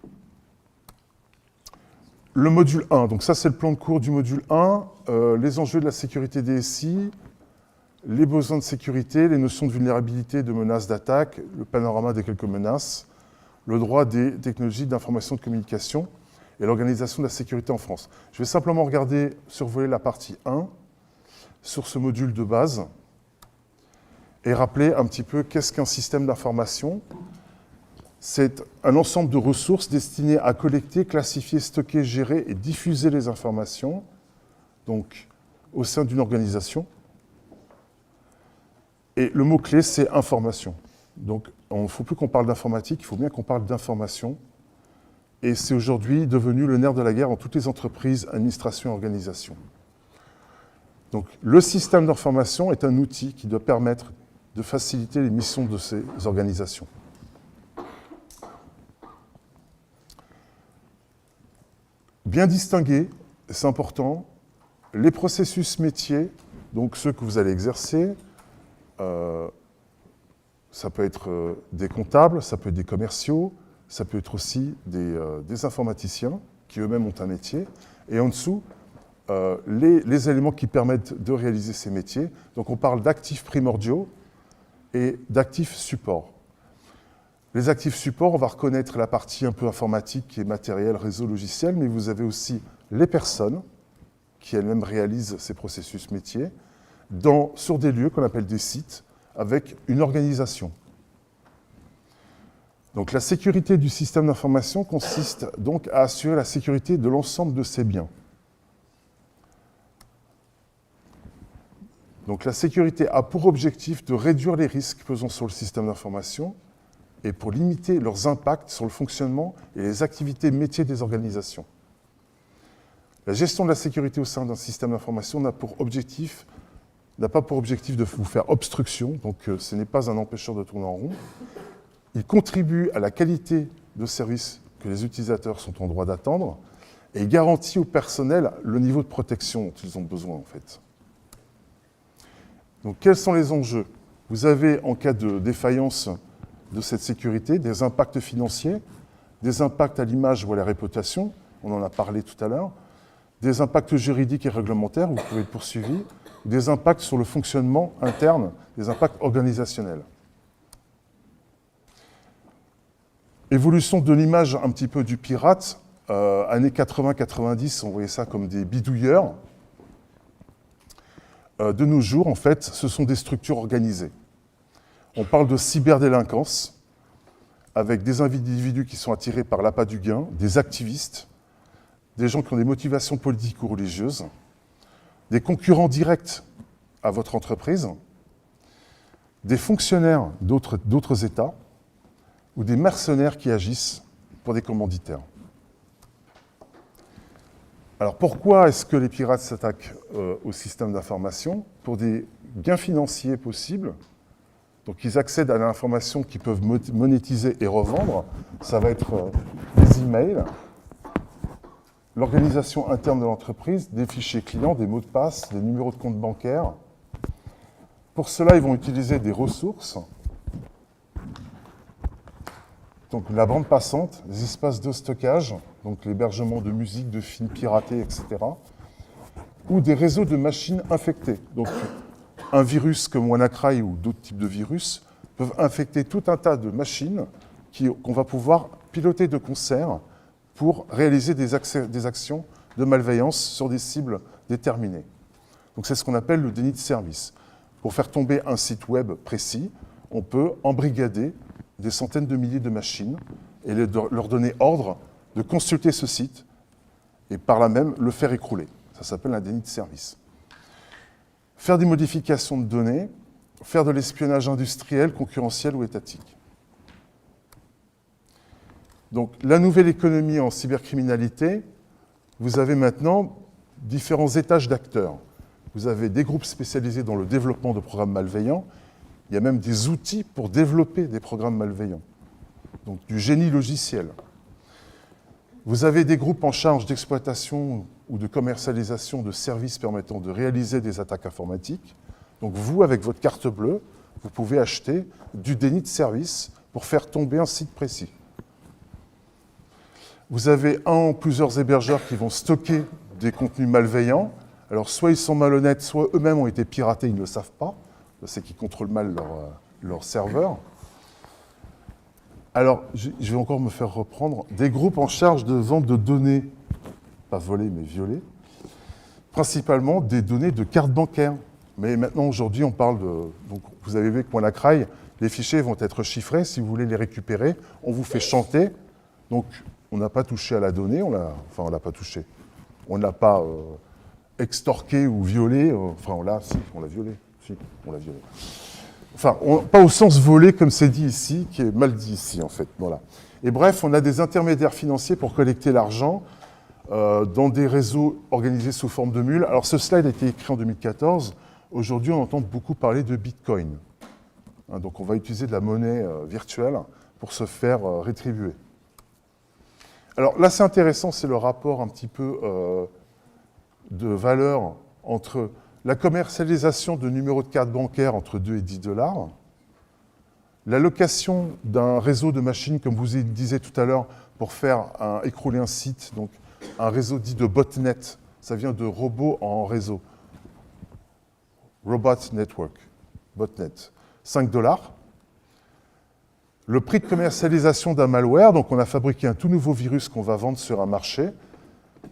Le module 1, donc ça c'est le plan de cours du module 1, les enjeux de la sécurité DSI, les besoins de sécurité, les notions de vulnérabilité, de menaces d'attaque, le panorama des quelques menaces, le droit des technologies d'information et de communication et l'organisation de la sécurité en France. Je vais simplement survoler la partie 1 sur ce module de base et rappeler un petit peu qu'est-ce qu'un système d'information. C'est un ensemble de ressources destinées à collecter, classifier, stocker, gérer et diffuser les informations, donc au sein d'une organisation. Et le mot-clé, c'est information. Donc, il ne faut plus qu'on parle d'informatique, il faut bien qu'on parle d'information. Et c'est aujourd'hui devenu le nerf de la guerre dans toutes les entreprises, administrations et organisations. Donc, le système d'information est un outil qui doit permettre de faciliter les missions de ces organisations. Bien distinguer, c'est important, les processus métiers, donc ceux que vous allez exercer, ça peut être des comptables, ça peut être des commerciaux, ça peut être aussi des informaticiens qui eux-mêmes ont un métier. Et en dessous, les éléments qui permettent de réaliser ces métiers. Donc on parle d'actifs primordiaux et d'actifs supports. Les actifs supports, on va reconnaître la partie un peu informatique et matériel, réseau, logiciel, mais vous avez aussi les personnes qui elles-mêmes réalisent ces processus métiers sur des lieux qu'on appelle des sites, avec une organisation. Donc la sécurité du système d'information consiste donc à assurer la sécurité de l'ensemble de ces biens. Donc la sécurité a pour objectif de réduire les risques pesant sur le système d'information et pour limiter leurs impacts sur le fonctionnement et les activités métiers des organisations. La gestion de la sécurité au sein d'un système d'information n'a pas pour objectif de vous faire obstruction, donc ce n'est pas un empêcheur de tourner en rond. Il contribue à la qualité de service que les utilisateurs sont en droit d'attendre et garantit au personnel le niveau de protection dont ils ont besoin en fait. Donc quels sont les enjeux? Vous avez en cas de défaillance de cette sécurité des impacts financiers, des impacts à l'image ou à la réputation, on en a parlé tout à l'heure, des impacts juridiques et réglementaires, vous pouvez être poursuivi, des impacts sur le fonctionnement interne, des impacts organisationnels. Évolution de l'image un petit peu du pirate, années 80-90, on voyait ça comme des bidouilleurs. De nos jours, en fait, ce sont des structures organisées. On parle de cyberdélinquance, avec des individus qui sont attirés par l'appât du gain, des activistes, des gens qui ont des motivations politiques ou religieuses, des concurrents directs à votre entreprise, des fonctionnaires d'autres États ou des mercenaires qui agissent pour des commanditaires. Alors pourquoi est-ce que les pirates s'attaquent au système d'information? Pour des gains financiers possibles. Donc ils accèdent à l'information qu'ils peuvent monétiser et revendre. Ça va être des emails, l'organisation interne de l'entreprise, des fichiers clients, des mots de passe, des numéros de compte bancaire. Pour cela, ils vont utiliser des ressources. Donc la bande passante, les espaces de stockage, donc l'hébergement de musique, de films piratés, etc. Ou des réseaux de machines infectées. Donc un virus comme WannaCry ou d'autres types de virus peuvent infecter tout un tas de machines qu'on va pouvoir piloter de concert pour réaliser des actions de malveillance sur des cibles déterminées. Donc c'est ce qu'on appelle le déni de service. Pour faire tomber un site web précis, on peut embrigader des centaines de milliers de machines et leur donner ordre de consulter ce site et par là même le faire écrouler. Ça s'appelle un déni de service. Faire des modifications de données, faire de l'espionnage industriel, concurrentiel ou étatique. Donc la nouvelle économie en cybercriminalité, vous avez maintenant différents étages d'acteurs. Vous avez des groupes spécialisés dans le développement de programmes malveillants. Il y a même des outils pour développer des programmes malveillants. Donc du génie logiciel. Vous avez des groupes en charge d'exploitation ou de commercialisation de services permettant de réaliser des attaques informatiques. Donc vous, avec votre carte bleue, vous pouvez acheter du déni de service pour faire tomber un site précis. Vous avez un ou plusieurs hébergeurs qui vont stocker des contenus malveillants. Alors soit ils sont malhonnêtes, soit eux-mêmes ont été piratés, ils ne le savent pas. C'est qu'ils contrôlent mal leur serveur. Alors, je vais encore me faire reprendre. Des groupes en charge de vente de données, pas volées mais violées, principalement des données de cartes bancaires. Mais maintenant, aujourd'hui, on parle de... Donc, vous avez vu que WannaCry, les fichiers vont être chiffrés. Si vous voulez les récupérer, on vous fait chanter. Donc, on n'a pas touché à la donnée. On l'a pas touché. On ne l'a pas extorqué ou violé. On l'a violé. Si, on l'a violé. Enfin, pas au sens volé, comme c'est dit ici, qui est mal dit ici, en fait. Voilà. Et bref, on a des intermédiaires financiers pour collecter l'argent dans des réseaux organisés sous forme de mules. Alors, ce slide a été écrit en 2014. Aujourd'hui, on entend beaucoup parler de Bitcoin. hein, donc on va utiliser de la monnaie virtuelle pour se faire rétribuer. Alors là, c'est intéressant, c'est le rapport un petit peu de valeur entre la commercialisation de numéros de carte bancaire entre 2 et 10 $, la location d'un réseau de machines, comme vous disiez tout à l'heure, pour faire écrouler un site, donc un réseau dit de botnet, ça vient de robots en réseau. Robot Network, botnet, 5 $. Le prix de commercialisation d'un malware, donc on a fabriqué un tout nouveau virus qu'on va vendre sur un marché,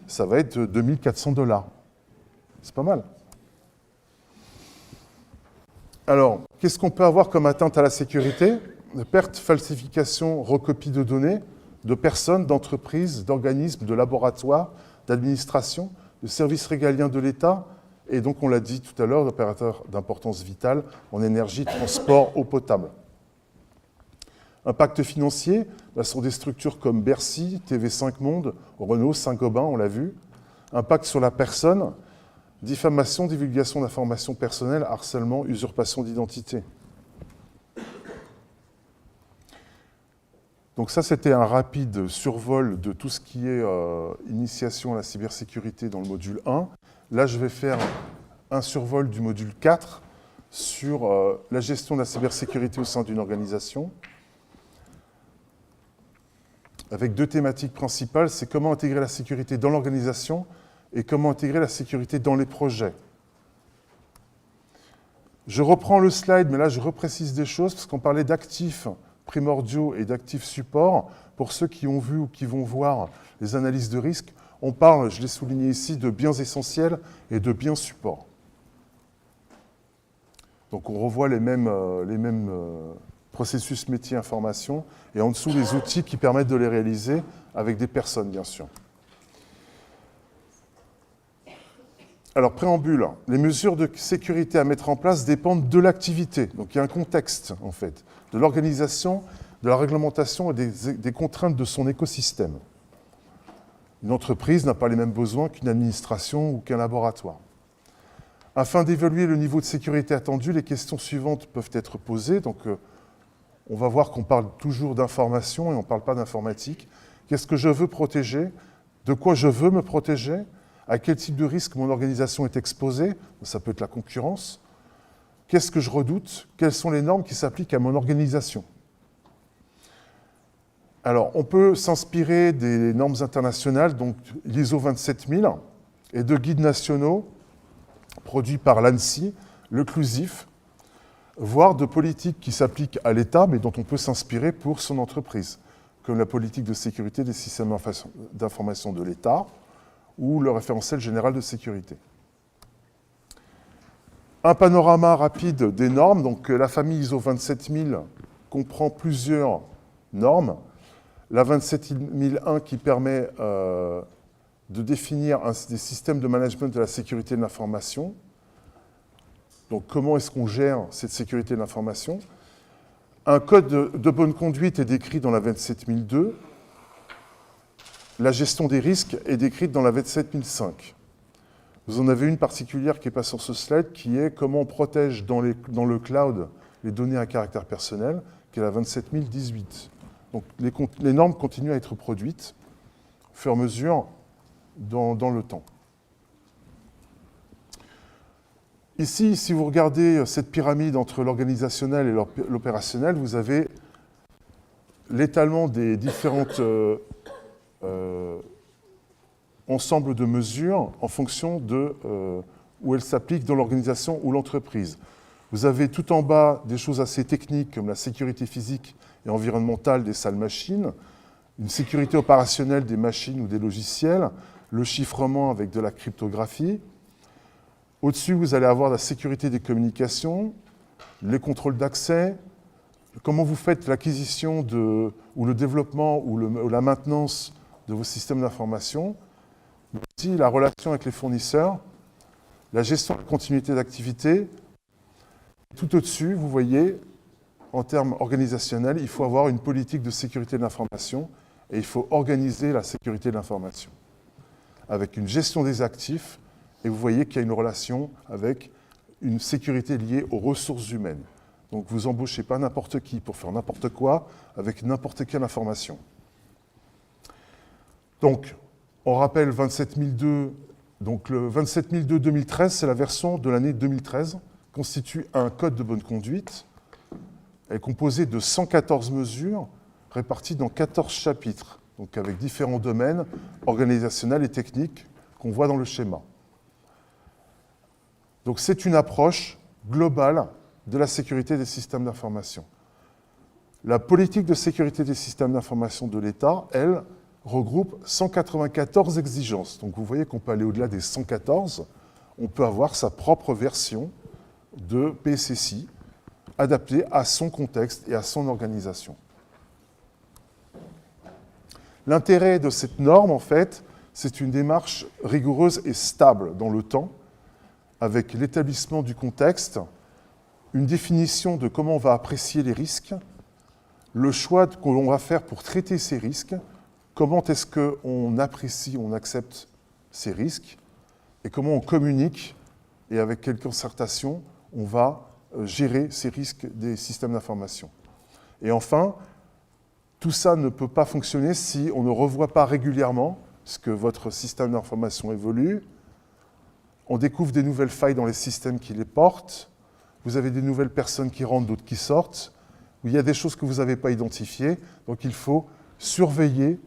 ça va être 2 400 $. C'est pas mal. Alors, qu'est-ce qu'on peut avoir comme atteinte à la sécurité? Perte, falsification, recopie de données de personnes, d'entreprises, d'organismes, de laboratoires, d'administrations, de services régaliens de l'État, et donc on l'a dit tout à l'heure, d'opérateurs d'importance vitale en énergie, transport, eau potable. Impact financier, sur des structures comme Bercy, TV5 Monde, Renault, Saint-Gobain, on l'a vu. Impact sur la personne, diffamation, divulgation d'informations personnelles, harcèlement, usurpation d'identité. Donc ça, c'était un rapide survol de tout ce qui est initiation à la cybersécurité dans le module 1. Là, je vais faire un survol du module 4 sur la gestion de la cybersécurité au sein d'une organisation, avec 2 thématiques principales, c'est comment intégrer la sécurité dans l'organisation et comment intégrer la sécurité dans les projets. Je reprends le slide, mais là je reprécise des choses, parce qu'on parlait d'actifs primordiaux et d'actifs supports. Pour ceux qui ont vu ou qui vont voir les analyses de risque, on parle, je l'ai souligné ici, de biens essentiels et de biens supports. Donc on revoit les mêmes processus métier information, et en dessous les outils qui permettent de les réaliser avec des personnes, bien sûr. Alors, préambule, les mesures de sécurité à mettre en place dépendent de l'activité. Donc, il y a un contexte, en fait, de l'organisation, de la réglementation et des contraintes de son écosystème. Une entreprise n'a pas les mêmes besoins qu'une administration ou qu'un laboratoire. Afin d'évaluer le niveau de sécurité attendu, les questions suivantes peuvent être posées. Donc, on va voir qu'on parle toujours d'information et on ne parle pas d'informatique. Qu'est-ce que je veux protéger? De quoi je veux me protéger? À quel type de risque mon organisation est exposée? Ça peut être la concurrence. Qu'est-ce que je redoute? Quelles sont les normes qui s'appliquent à mon organisation? Alors, on peut s'inspirer des normes internationales, donc l'ISO 27000, et de guides nationaux produits par l'ANSSI, le CLUSIF, voire de politiques qui s'appliquent à l'État, mais dont on peut s'inspirer pour son entreprise, comme la politique de sécurité des systèmes d'information de l'État ou le référentiel général de sécurité. Un panorama rapide des normes. Donc, la famille ISO 27000 comprend plusieurs normes. La 27001 qui permet de définir des systèmes de management de la sécurité de l'information. Donc, comment est-ce qu'on gère cette sécurité de l'information? Un code de bonne conduite est décrit dans la 27002. La gestion des risques est décrite dans la 27005. Vous en avez une particulière qui n'est pas sur ce slide, qui est comment on protège dans le cloud les données à caractère personnel, qui est la 27018. Donc, les normes continuent à être produites au fur et à mesure dans le temps. Ici, si vous regardez cette pyramide entre l'organisationnel et l'opérationnel, vous avez l'étalement des différentes ensembles de mesures en fonction de où elles s'appliquent dans l'organisation ou l'entreprise. Vous avez tout en bas des choses assez techniques comme la sécurité physique et environnementale des salles machines, une sécurité opérationnelle des machines ou des logiciels, le chiffrement avec de la cryptographie. Au-dessus, vous allez avoir la sécurité des communications, les contrôles d'accès, comment vous faites l'acquisition ou le développement ou la maintenance de vos systèmes d'information, aussi la relation avec les fournisseurs, la gestion de la continuité d'activité. Tout au-dessus, vous voyez, en termes organisationnels, il faut avoir une politique de sécurité de l'information et il faut organiser la sécurité de l'information avec une gestion des actifs. Et vous voyez qu'il y a une relation avec une sécurité liée aux ressources humaines. Donc vous embauchez pas n'importe qui pour faire n'importe quoi avec n'importe quelle information. Donc, on rappelle 27002. Donc le 27002 2013, c'est la version de l'année 2013, constitue un code de bonne conduite. Elle est composée de 114 mesures réparties dans 14 chapitres, donc avec différents domaines organisationnels et techniques qu'on voit dans le schéma. Donc c'est une approche globale de la sécurité des systèmes d'information. La politique de sécurité des systèmes d'information de l'État, elle, regroupe 194 exigences. Donc vous voyez qu'on peut aller au-delà des 114, on peut avoir sa propre version de PSSI adaptée à son contexte et à son organisation. L'intérêt de cette norme, en fait, c'est une démarche rigoureuse et stable dans le temps, avec l'établissement du contexte, une définition de comment on va apprécier les risques, le choix que l'on va faire pour traiter ces risques, comment est-ce qu'on apprécie, on accepte ces risques, et comment on communique, et avec quelle concertation, on va gérer ces risques des systèmes d'information. Et enfin, tout ça ne peut pas fonctionner si on ne revoit pas régulièrement ce que votre système d'information évolue. On découvre des nouvelles failles dans les systèmes qui les portent. Vous avez des nouvelles personnes qui rentrent, d'autres qui sortent. Il y a des choses que vous n'avez pas identifiées. Donc il faut surveiller,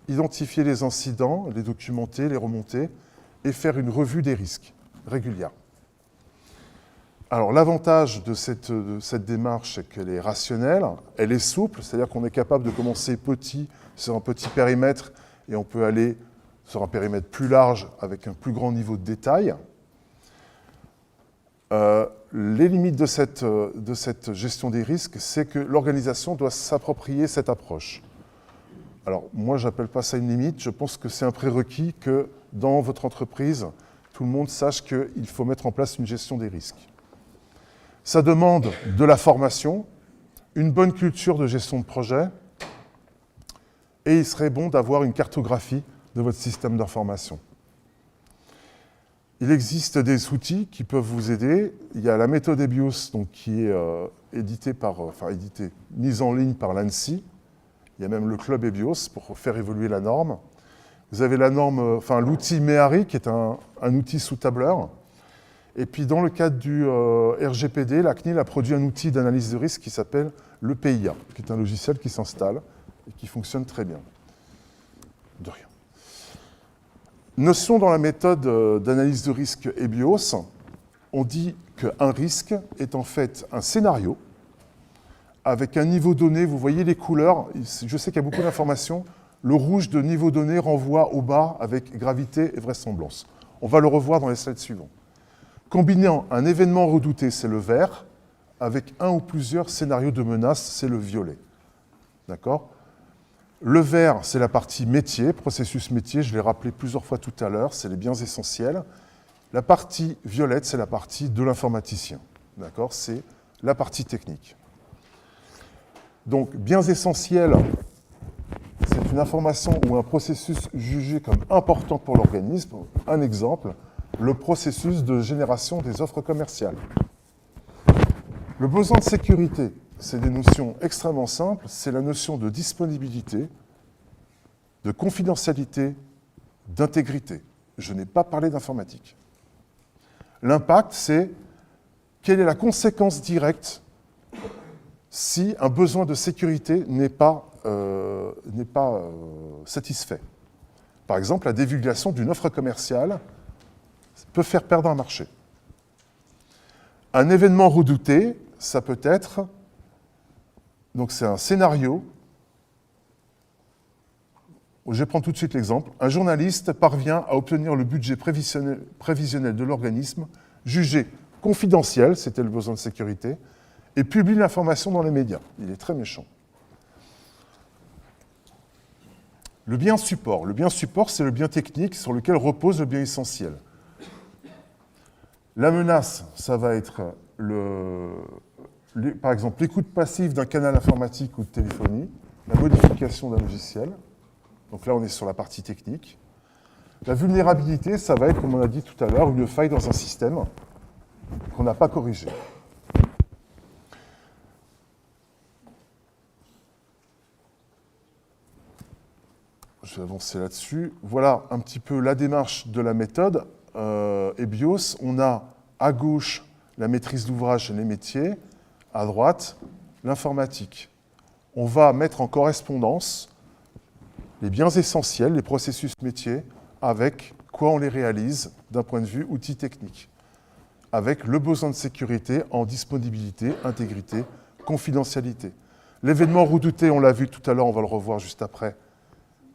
identifier les incidents, les documenter, les remonter et faire une revue des risques régulière. Alors l'avantage de cette démarche, c'est qu'elle est rationnelle, elle est souple, c'est-à-dire qu'on est capable de commencer petit, sur un petit périmètre, et on peut aller sur un périmètre plus large avec un plus grand niveau de détail. Les limites de cette gestion des risques, c'est que l'organisation doit s'approprier cette approche. Alors moi, je n'appelle pas ça une limite, je pense que c'est un prérequis que dans votre entreprise, tout le monde sache qu'il faut mettre en place une gestion des risques. Ça demande de la formation, une bonne culture de gestion de projet, et il serait bon d'avoir une cartographie de votre système d'information. Il existe des outils qui peuvent vous aider. Il y a la méthode EBIOS donc, qui est mise en ligne par l'ANSSI. Il y a même le club EBIOS pour faire évoluer la norme. Vous avez la norme, l'outil MEARI qui est un outil sous tableur. Et puis dans le cadre du RGPD, la CNIL a produit un outil d'analyse de risque qui s'appelle le PIA, qui est un logiciel qui s'installe et qui fonctionne très bien. De rien. Notion dans la méthode d'analyse de risque EBIOS, on dit qu'un risque est en fait un scénario avec un niveau donné, vous voyez les couleurs, je sais qu'il y a beaucoup d'informations, le rouge de niveau donné renvoie au bas avec gravité et vraisemblance. On va le revoir dans les slides suivants. Combinant un événement redouté, c'est le vert, avec un ou plusieurs scénarios de menace, c'est le violet. D'accord ? Le vert, c'est la partie métier, processus métier, je l'ai rappelé plusieurs fois tout à l'heure, c'est les biens essentiels. La partie violette, c'est la partie de l'informaticien. D'accord ? C'est la partie technique. Donc, biens essentiels, c'est une information ou un processus jugé comme important pour l'organisme. Un exemple, le processus de génération des offres commerciales. Le besoin de sécurité, c'est des notions extrêmement simples. C'est la notion de disponibilité, de confidentialité, d'intégrité. Je n'ai pas parlé d'informatique. L'impact, c'est quelle est la conséquence directe si un besoin de sécurité n'est pas satisfait. Par exemple, la divulgation d'une offre commerciale peut faire perdre un marché. Un événement redouté, ça peut être, donc c'est un scénario, je vais prendre tout de suite l'exemple, un journaliste parvient à obtenir le budget prévisionnel de l'organisme, jugé confidentiel, c'était le besoin de sécurité, et publie l'information dans les médias. Il est très méchant. Le bien support. Le bien support, c'est le bien technique sur lequel repose le bien essentiel. La menace, ça va être, par exemple, l'écoute passive d'un canal informatique ou de téléphonie, la modification d'un logiciel. Donc là, on est sur la partie technique. La vulnérabilité, ça va être, comme on a dit tout à l'heure, une faille dans un système qu'on n'a pas corrigé. je vais avancer là-dessus. Voilà un petit peu la démarche de la méthode EBIOS. On a à gauche la maîtrise d'ouvrage et les métiers, à droite l'informatique. On va mettre en correspondance les biens essentiels, les processus métiers, avec quoi on les réalise d'un point de vue outil technique, avec le besoin de sécurité en disponibilité, intégrité, confidentialité. L'événement redouté, on l'a vu tout à l'heure, on va le revoir juste après,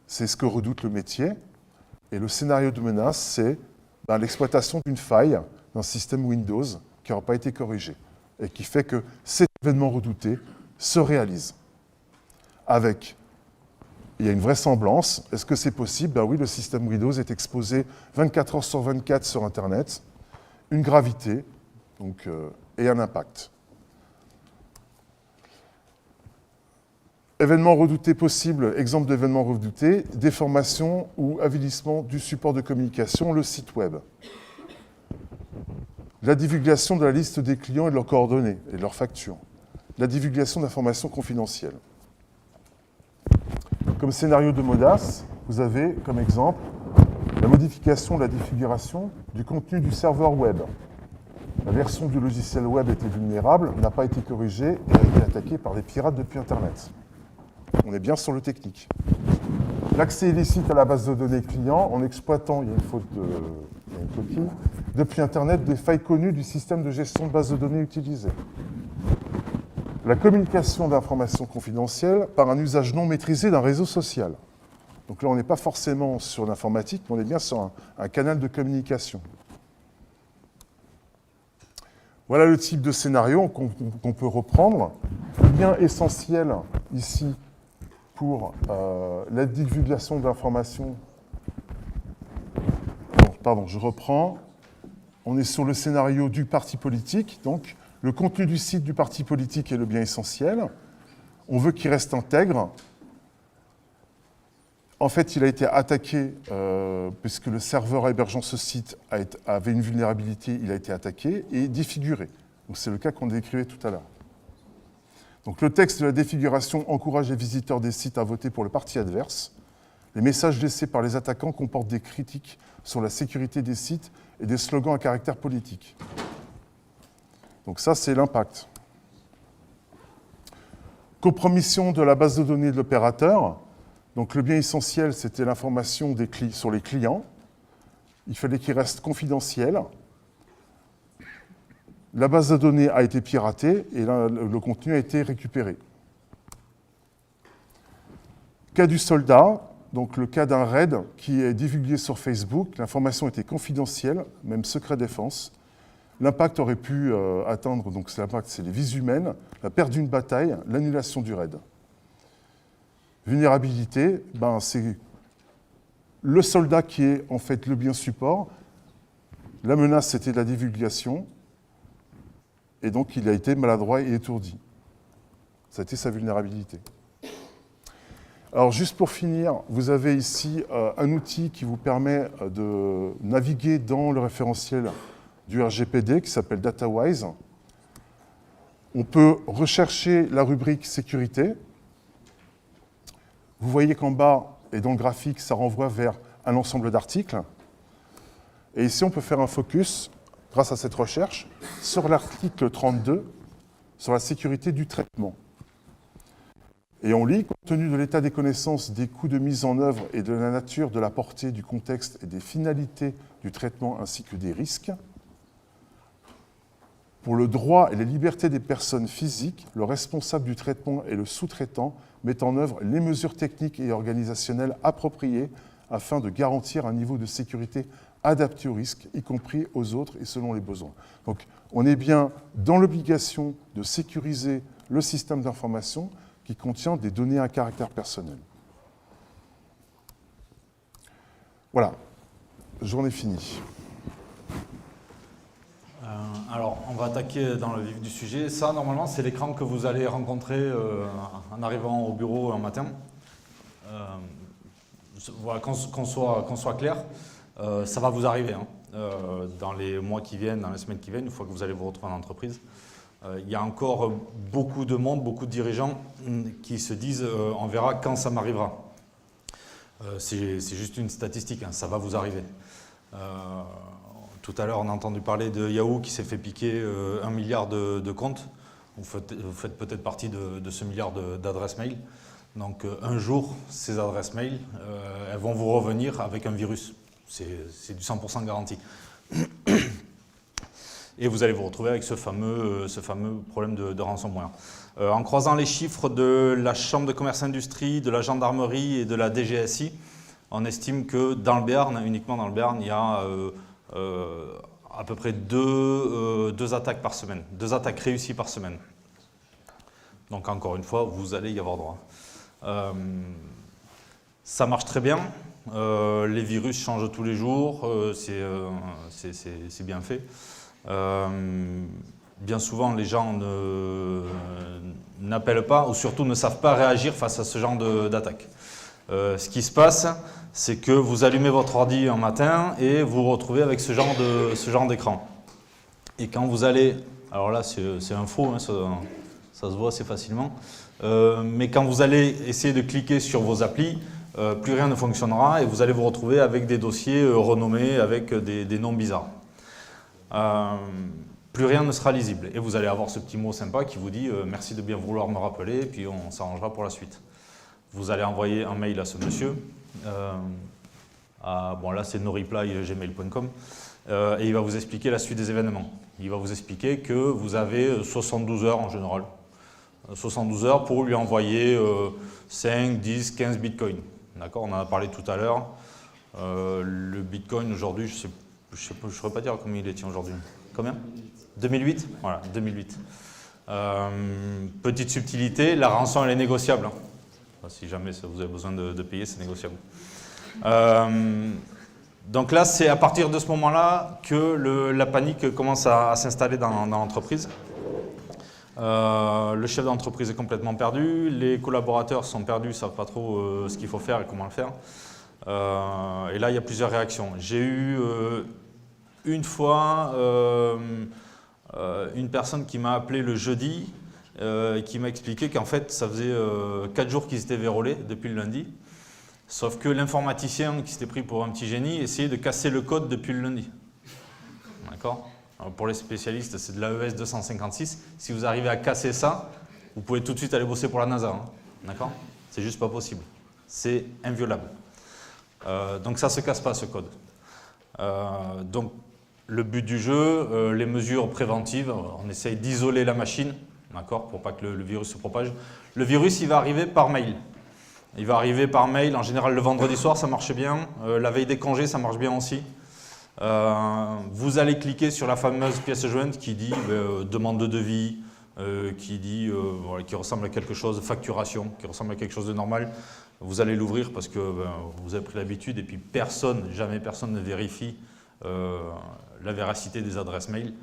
c'est ce que redoute le métier. Et le scénario de menace, c'est l'exploitation d'une faille d'un système Windows qui n'aura pas été corrigé et qui fait que cet événement redouté se réalise. Avec, il y a une vraisemblance. Est-ce que c'est possible? Ben oui, le système Windows est exposé 24 heures sur 24 sur Internet, une gravité donc, et un impact. Événements redoutés possibles, exemple d'événements redoutés, déformation ou avilissement du support de communication, le site web. La divulgation de la liste des clients et de leurs coordonnées et de leurs factures. La divulgation d'informations confidentielles. Comme scénario de Modas, vous avez comme exemple la modification, la défiguration du contenu du serveur web. La version du logiciel web était vulnérable, n'a pas été corrigée et a été attaquée par des pirates depuis Internet. On est bien sur le technique. L'accès illicite à la base de données client en exploitant, il y a une coquille, depuis Internet des failles connues du système de gestion de base de données utilisé. La communication d'informations confidentielles par un usage non maîtrisé d'un réseau social. Donc là, on n'est pas forcément sur l'informatique, mais on est bien sur un canal de communication. Voilà le type de scénario qu'on peut reprendre. Le bien essentiel ici pour la divulgation d'informations. Pardon, je reprends. On est sur le scénario du parti politique, donc le contenu du site du parti politique est le bien essentiel. On veut qu'il reste intègre. En fait, il a été attaqué, puisque le serveur hébergeant ce site avait une vulnérabilité, il a été attaqué et défiguré. Donc c'est le cas qu'on décrivait tout à l'heure. Donc le texte de la défiguration encourage les visiteurs des sites à voter pour le parti adverse. Les messages laissés par les attaquants comportent des critiques sur la sécurité des sites et des slogans à caractère politique. Donc ça, c'est l'impact. Compromission de la base de données de l'opérateur. Donc le bien essentiel, c'était l'information sur les clients. Il fallait qu'il reste confidentiel. La base de données a été piratée et là, le contenu a été récupéré. Cas du soldat, donc le cas d'un raid qui est divulgué sur Facebook. L'information était confidentielle, même secret défense. L'impact aurait pu atteindre, donc l'impact, c'est les vies humaines, la perte d'une bataille, l'annulation du raid. Vulnérabilité, c'est le soldat qui est en fait le bien support. La menace, c'était la divulgation. Et donc, il a été maladroit et étourdi. Ça a été sa vulnérabilité. Alors, juste pour finir, vous avez ici un outil qui vous permet de naviguer dans le référentiel du RGPD qui s'appelle DataWise. On peut rechercher la rubrique sécurité. Vous voyez qu'en bas et dans le graphique, ça renvoie vers un ensemble d'articles. Et ici, on peut faire un focus, grâce à cette recherche, sur l'article 32, sur la sécurité du traitement. Et on lit, compte tenu de l'état des connaissances, des coûts de mise en œuvre et de la nature, de la portée, du contexte et des finalités du traitement ainsi que des risques, pour le droit et les libertés des personnes physiques, le responsable du traitement et le sous-traitant mettent en œuvre les mesures techniques et organisationnelles appropriées afin de garantir un niveau de sécurité adapté aux risques, y compris aux autres et selon les besoins. Donc, on est bien dans l'obligation de sécuriser le système d'information qui contient des données à caractère personnel. Voilà, j'en ai fini. Alors, on va attaquer dans le vif du sujet. Ça, normalement, c'est l'écran que vous allez rencontrer en arrivant au bureau un matin. Voilà, qu'on soit clair, ça va vous arriver dans les mois qui viennent, dans les semaines qui viennent, une fois que vous allez vous retrouver en entreprise. Il y a encore beaucoup de monde, beaucoup de dirigeants qui se disent on verra quand ça m'arrivera. C'est juste une statistique, hein, ça va vous arriver. Tout à l'heure, on a entendu parler de Yahoo qui s'est fait piquer 1 milliard de comptes. Vous faites peut-être partie de ce milliard d'adresses mail. Donc un jour, ces adresses mail, elles vont vous revenir avec un virus. C'est du 100% garanti. Et vous allez vous retrouver avec ce fameux problème de ransomware. En croisant les chiffres de la Chambre de commerce et industrie, de la gendarmerie et de la DGSI, on estime que dans le Béarn, uniquement dans le Béarn, il y a à peu près deux attaques par semaine, 2 attaques réussies par semaine. Donc encore une fois, vous allez y avoir droit. Ça marche très bien, les virus changent tous les jours, c'est bien fait. Bien souvent, les gens n'appellent pas ou surtout ne savent pas réagir face à ce genre d'attaque. Ce qui se passe, c'est que vous allumez votre ordi un matin et vous vous retrouvez avec ce genre d'écran. Et quand vous allez, alors là c'est un faux, hein, ça se voit assez facilement, mais quand vous allez essayer de cliquer sur vos applis, plus rien ne fonctionnera et vous allez vous retrouver avec des dossiers renommés avec des noms bizarres. Plus rien ne sera lisible et vous allez avoir ce petit mot sympa qui vous dit merci de bien vouloir me rappeler et puis on s'arrangera pour la suite. Vous allez envoyer un mail à ce monsieur, bon là c'est noreply@gmail.com et il va vous expliquer la suite des événements. Il va vous expliquer que vous avez 72 heures en général, 72 heures pour lui envoyer 5, 10, 15 bitcoins. D'accord, on en a parlé tout à l'heure. Le bitcoin aujourd'hui, je ne saurais pas dire combien il est aujourd'hui. Combien ? 2008 ? Voilà, 2008. Petite subtilité, la rançon elle est négociable. Si jamais vous avez besoin de payer, c'est négociable. Donc là, c'est à partir de ce moment-là que la panique commence à s'installer dans l'entreprise. Le chef d'entreprise est complètement perdu, les collaborateurs sont perdus, ne savent pas trop ce qu'il faut faire et comment le faire. Et là, il y a plusieurs réactions. J'ai eu une fois une personne qui m'a appelé le jeudi qui m'a expliqué qu'en fait, ça faisait 4 jours qu'ils étaient vérolés depuis le lundi. Sauf que l'informaticien qui s'était pris pour un petit génie essayait de casser le code depuis le lundi. D'accord ? Pour les spécialistes, c'est de l'AES 256. Si vous arrivez à casser ça, vous pouvez tout de suite aller bosser pour la NASA. Hein. D'accord ? C'est juste pas possible. C'est inviolable. Donc ça ne se casse pas, ce code. Donc le but du jeu, les mesures préventives, on essaye d'isoler la machine, d'accord, pour pas que le virus se propage. Le virus, il va arriver par mail. Il va arriver par mail, en général le vendredi soir, ça marche bien. La veille des congés, ça marche bien aussi. Vous allez cliquer sur la fameuse pièce jointe qui dit demande de devis, qui dit voilà, qui ressemble à quelque chose de facturation, qui ressemble à quelque chose de normal. Vous allez l'ouvrir parce que vous avez pris l'habitude et puis jamais personne ne vérifie la véracité des adresses mail.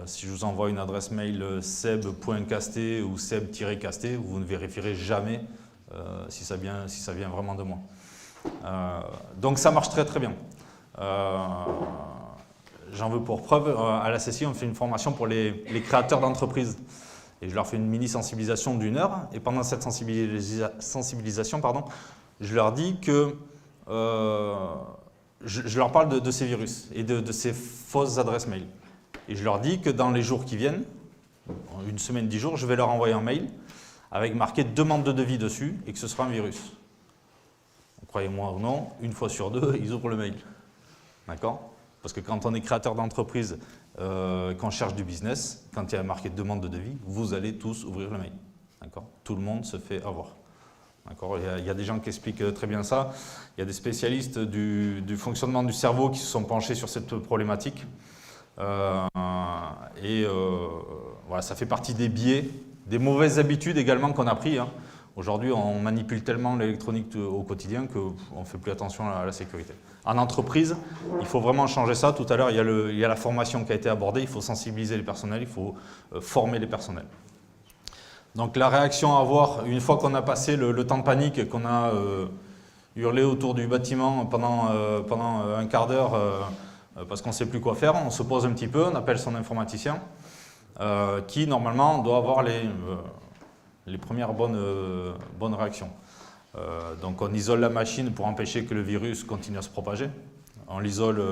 Si je vous envoie une adresse mail seb.casté ou seb-casté, vous ne vérifierez jamais si ça vient vraiment de moi. Donc ça marche très très bien. J'en veux pour preuve, à la CCI, on fait une formation pour les créateurs d'entreprises. Et je leur fais une mini sensibilisation d'1 heure. Et pendant cette sensibilisation, je leur dis que je leur parle de ces virus et de ces fausses adresses mail. Et je leur dis que dans les jours qui viennent, une semaine, 10 jours, je vais leur envoyer un mail avec marqué demande de devis dessus et que ce sera un virus. Croyez-moi ou non, une fois sur 2, ils ouvrent le mail. D'accord ? Parce que quand on est créateur d'entreprise, qu'on cherche du business, quand il y a marqué demande de devis, vous allez tous ouvrir le mail. D'accord ? Tout le monde se fait avoir. D'accord ? Il y a des gens qui expliquent très bien ça. Il y a des spécialistes du fonctionnement du cerveau qui se sont penchés sur cette problématique. Voilà, ça fait partie des biais, des mauvaises habitudes également qu'on a pris. Hein. Aujourd'hui, on manipule tellement l'électronique au quotidien qu'on ne fait plus attention à la sécurité. En entreprise, il faut vraiment changer ça. Tout à l'heure, il y a la formation qui a été abordée. Il faut sensibiliser les personnels, il faut former les personnels. Donc la réaction à avoir, une fois qu'on a passé le temps de panique, qu'on a hurlé autour du bâtiment pendant un quart d'heure parce qu'on ne sait plus quoi faire, on se pose un petit peu, on appelle son informaticien qui normalement doit avoir les premières bonnes réactions. Donc on isole la machine pour empêcher que le virus continue à se propager. On l'isole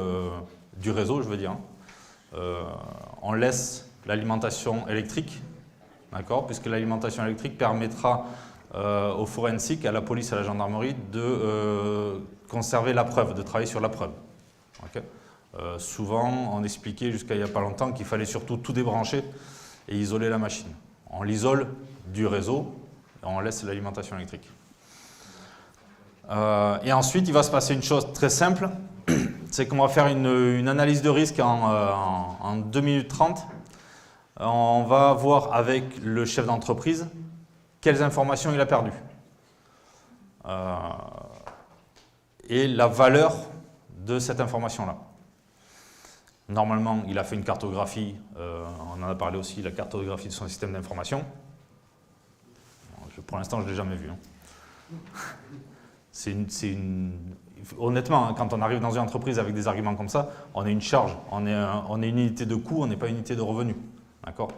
du réseau, je veux dire. On laisse l'alimentation électrique, d'accord, puisque l'alimentation électrique permettra aux forensiques, à la police, à la gendarmerie de conserver la preuve, de travailler sur la preuve. Okay. Souvent, on expliquait jusqu'à il n'y a pas longtemps qu'il fallait surtout tout débrancher et isoler la machine. On l'isole du réseau et on laisse l'alimentation électrique. Et ensuite, il va se passer une chose très simple, c'est qu'on va faire une analyse de risque en 2 minutes 30. On va voir avec le chef d'entreprise quelles informations il a perdues. Et la valeur de cette information-là. Normalement, il a fait une cartographie, on en a parlé aussi, la cartographie de son système d'information. Pour l'instant, je ne l'ai jamais vu. Honnêtement, hein, quand on arrive dans une entreprise avec des arguments comme ça, on est une charge, on est une unité de coût, on n'est pas une unité de revenu. D'accord ?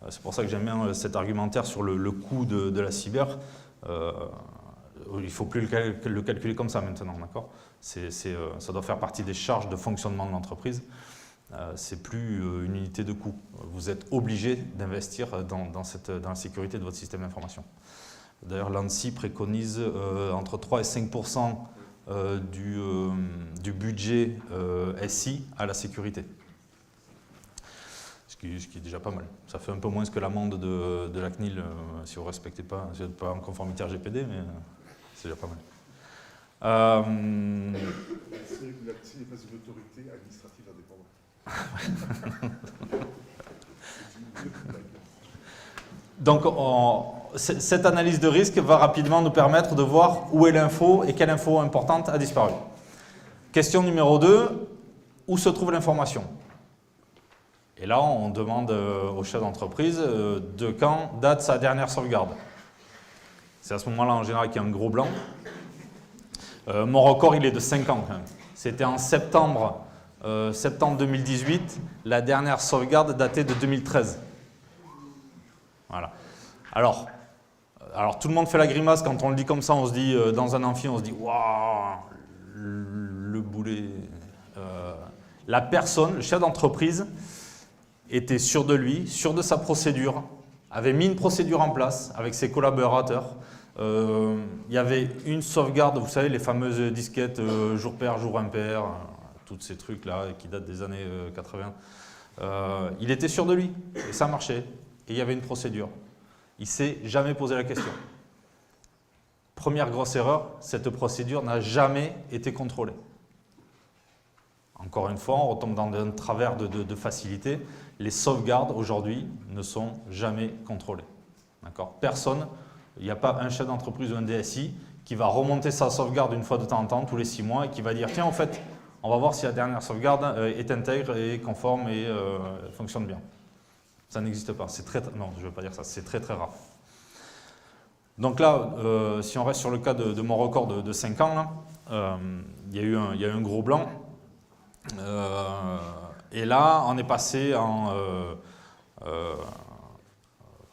C'est pour ça que j'aime bien cet argumentaire sur le coût de la cyber. Il ne faut plus le calculer comme ça maintenant. D'accord ? Ça doit faire partie des charges de fonctionnement de l'entreprise. C'est plus une unité de coût. Vous êtes obligé d'investir dans la sécurité de votre système d'information. D'ailleurs, l'ANSSI préconise entre 3 et 5% du budget SI à la sécurité. Ce qui est déjà pas mal. Ça fait un peu moins que l'amende de la CNIL si vous ne respectez pas, si vous n'êtes pas en conformité RGPD, mais c'est déjà pas mal. C'est n'est pas une autorité administrative indépendante. Donc, cette analyse de risque va rapidement nous permettre de voir où est l'info et quelle info importante a disparu. Question numéro 2, où se trouve l'information? Et là, on demande au chef d'entreprise de quand date sa dernière sauvegarde. C'est à ce moment-là, en général, qu'il y a un gros blanc. Mon record, il est de 5 ans quand même. C'était en septembre 2018. La dernière sauvegarde datait de 2013. Voilà. Alors, tout le monde fait la grimace quand on le dit comme ça. On se dit, dans un amphi, on se dit, waouh, le boulet. La personne, le chef d'entreprise, était sûr de lui, sûr de sa procédure, avait mis une procédure en place avec ses collaborateurs. Il y avait une sauvegarde, vous savez, les fameuses disquettes jour pair, jour impair, tous ces trucs-là qui datent des années 80. Il était sûr de lui, et ça marchait, et il y avait une procédure. Il ne s'est jamais posé la question. Première grosse erreur, cette procédure n'a jamais été contrôlée. Encore une fois, on retombe dans un travers de facilité. Les sauvegardes, aujourd'hui, ne sont jamais contrôlées. D'accord ? Personne, il n'y a pas un chef d'entreprise ou un DSI qui va remonter sa sauvegarde une fois de temps en temps, tous les 6 mois, et qui va dire, tiens, en fait, on va voir si la dernière sauvegarde est intègre et conforme et fonctionne bien. Ça n'existe pas. Non, je ne veux pas dire ça. C'est très, très rare. Donc là, si on reste sur le cas de mon record de 5 ans, là, il y a eu un gros blanc. Et là, on est passé en... alors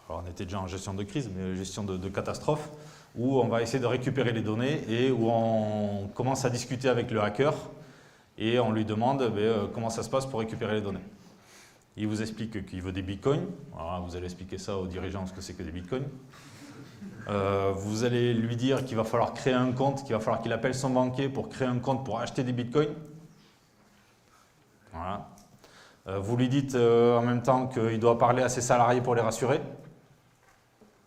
on était déjà en gestion de crise, mais gestion de catastrophe, où on va essayer de récupérer les données et où on commence à discuter avec le hacker et on lui demande comment ça se passe pour récupérer les données. Il vous explique qu'il veut des bitcoins. Alors, vous allez expliquer ça aux dirigeants ce que c'est que des bitcoins. Vous allez lui dire qu'il va falloir créer un compte, qu'il va falloir qu'il appelle son banquier pour créer un compte pour acheter des bitcoins. Voilà. Vous lui dites en même temps qu'il doit parler à ses salariés pour les rassurer.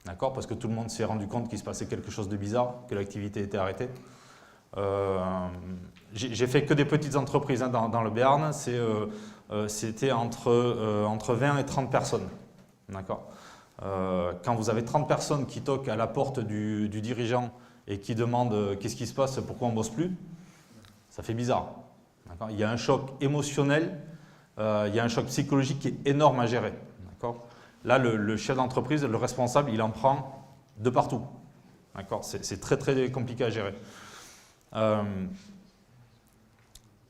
D'accord ? Parce que tout le monde s'est rendu compte qu'il se passait quelque chose de bizarre, que l'activité était arrêtée. J'ai fait que des petites entreprises hein, dans le Béarn. C'était entre 20 et 30 personnes. D'accord ? Quand vous avez 30 personnes qui toquent à la porte du dirigeant et qui demandent qu'est-ce qui se passe, pourquoi on ne bosse plus, ça fait bizarre. Il y a un choc émotionnel, il y a un choc psychologique qui est énorme à gérer. Là, le chef d'entreprise, le responsable, il en prend de partout. C'est très très compliqué à gérer.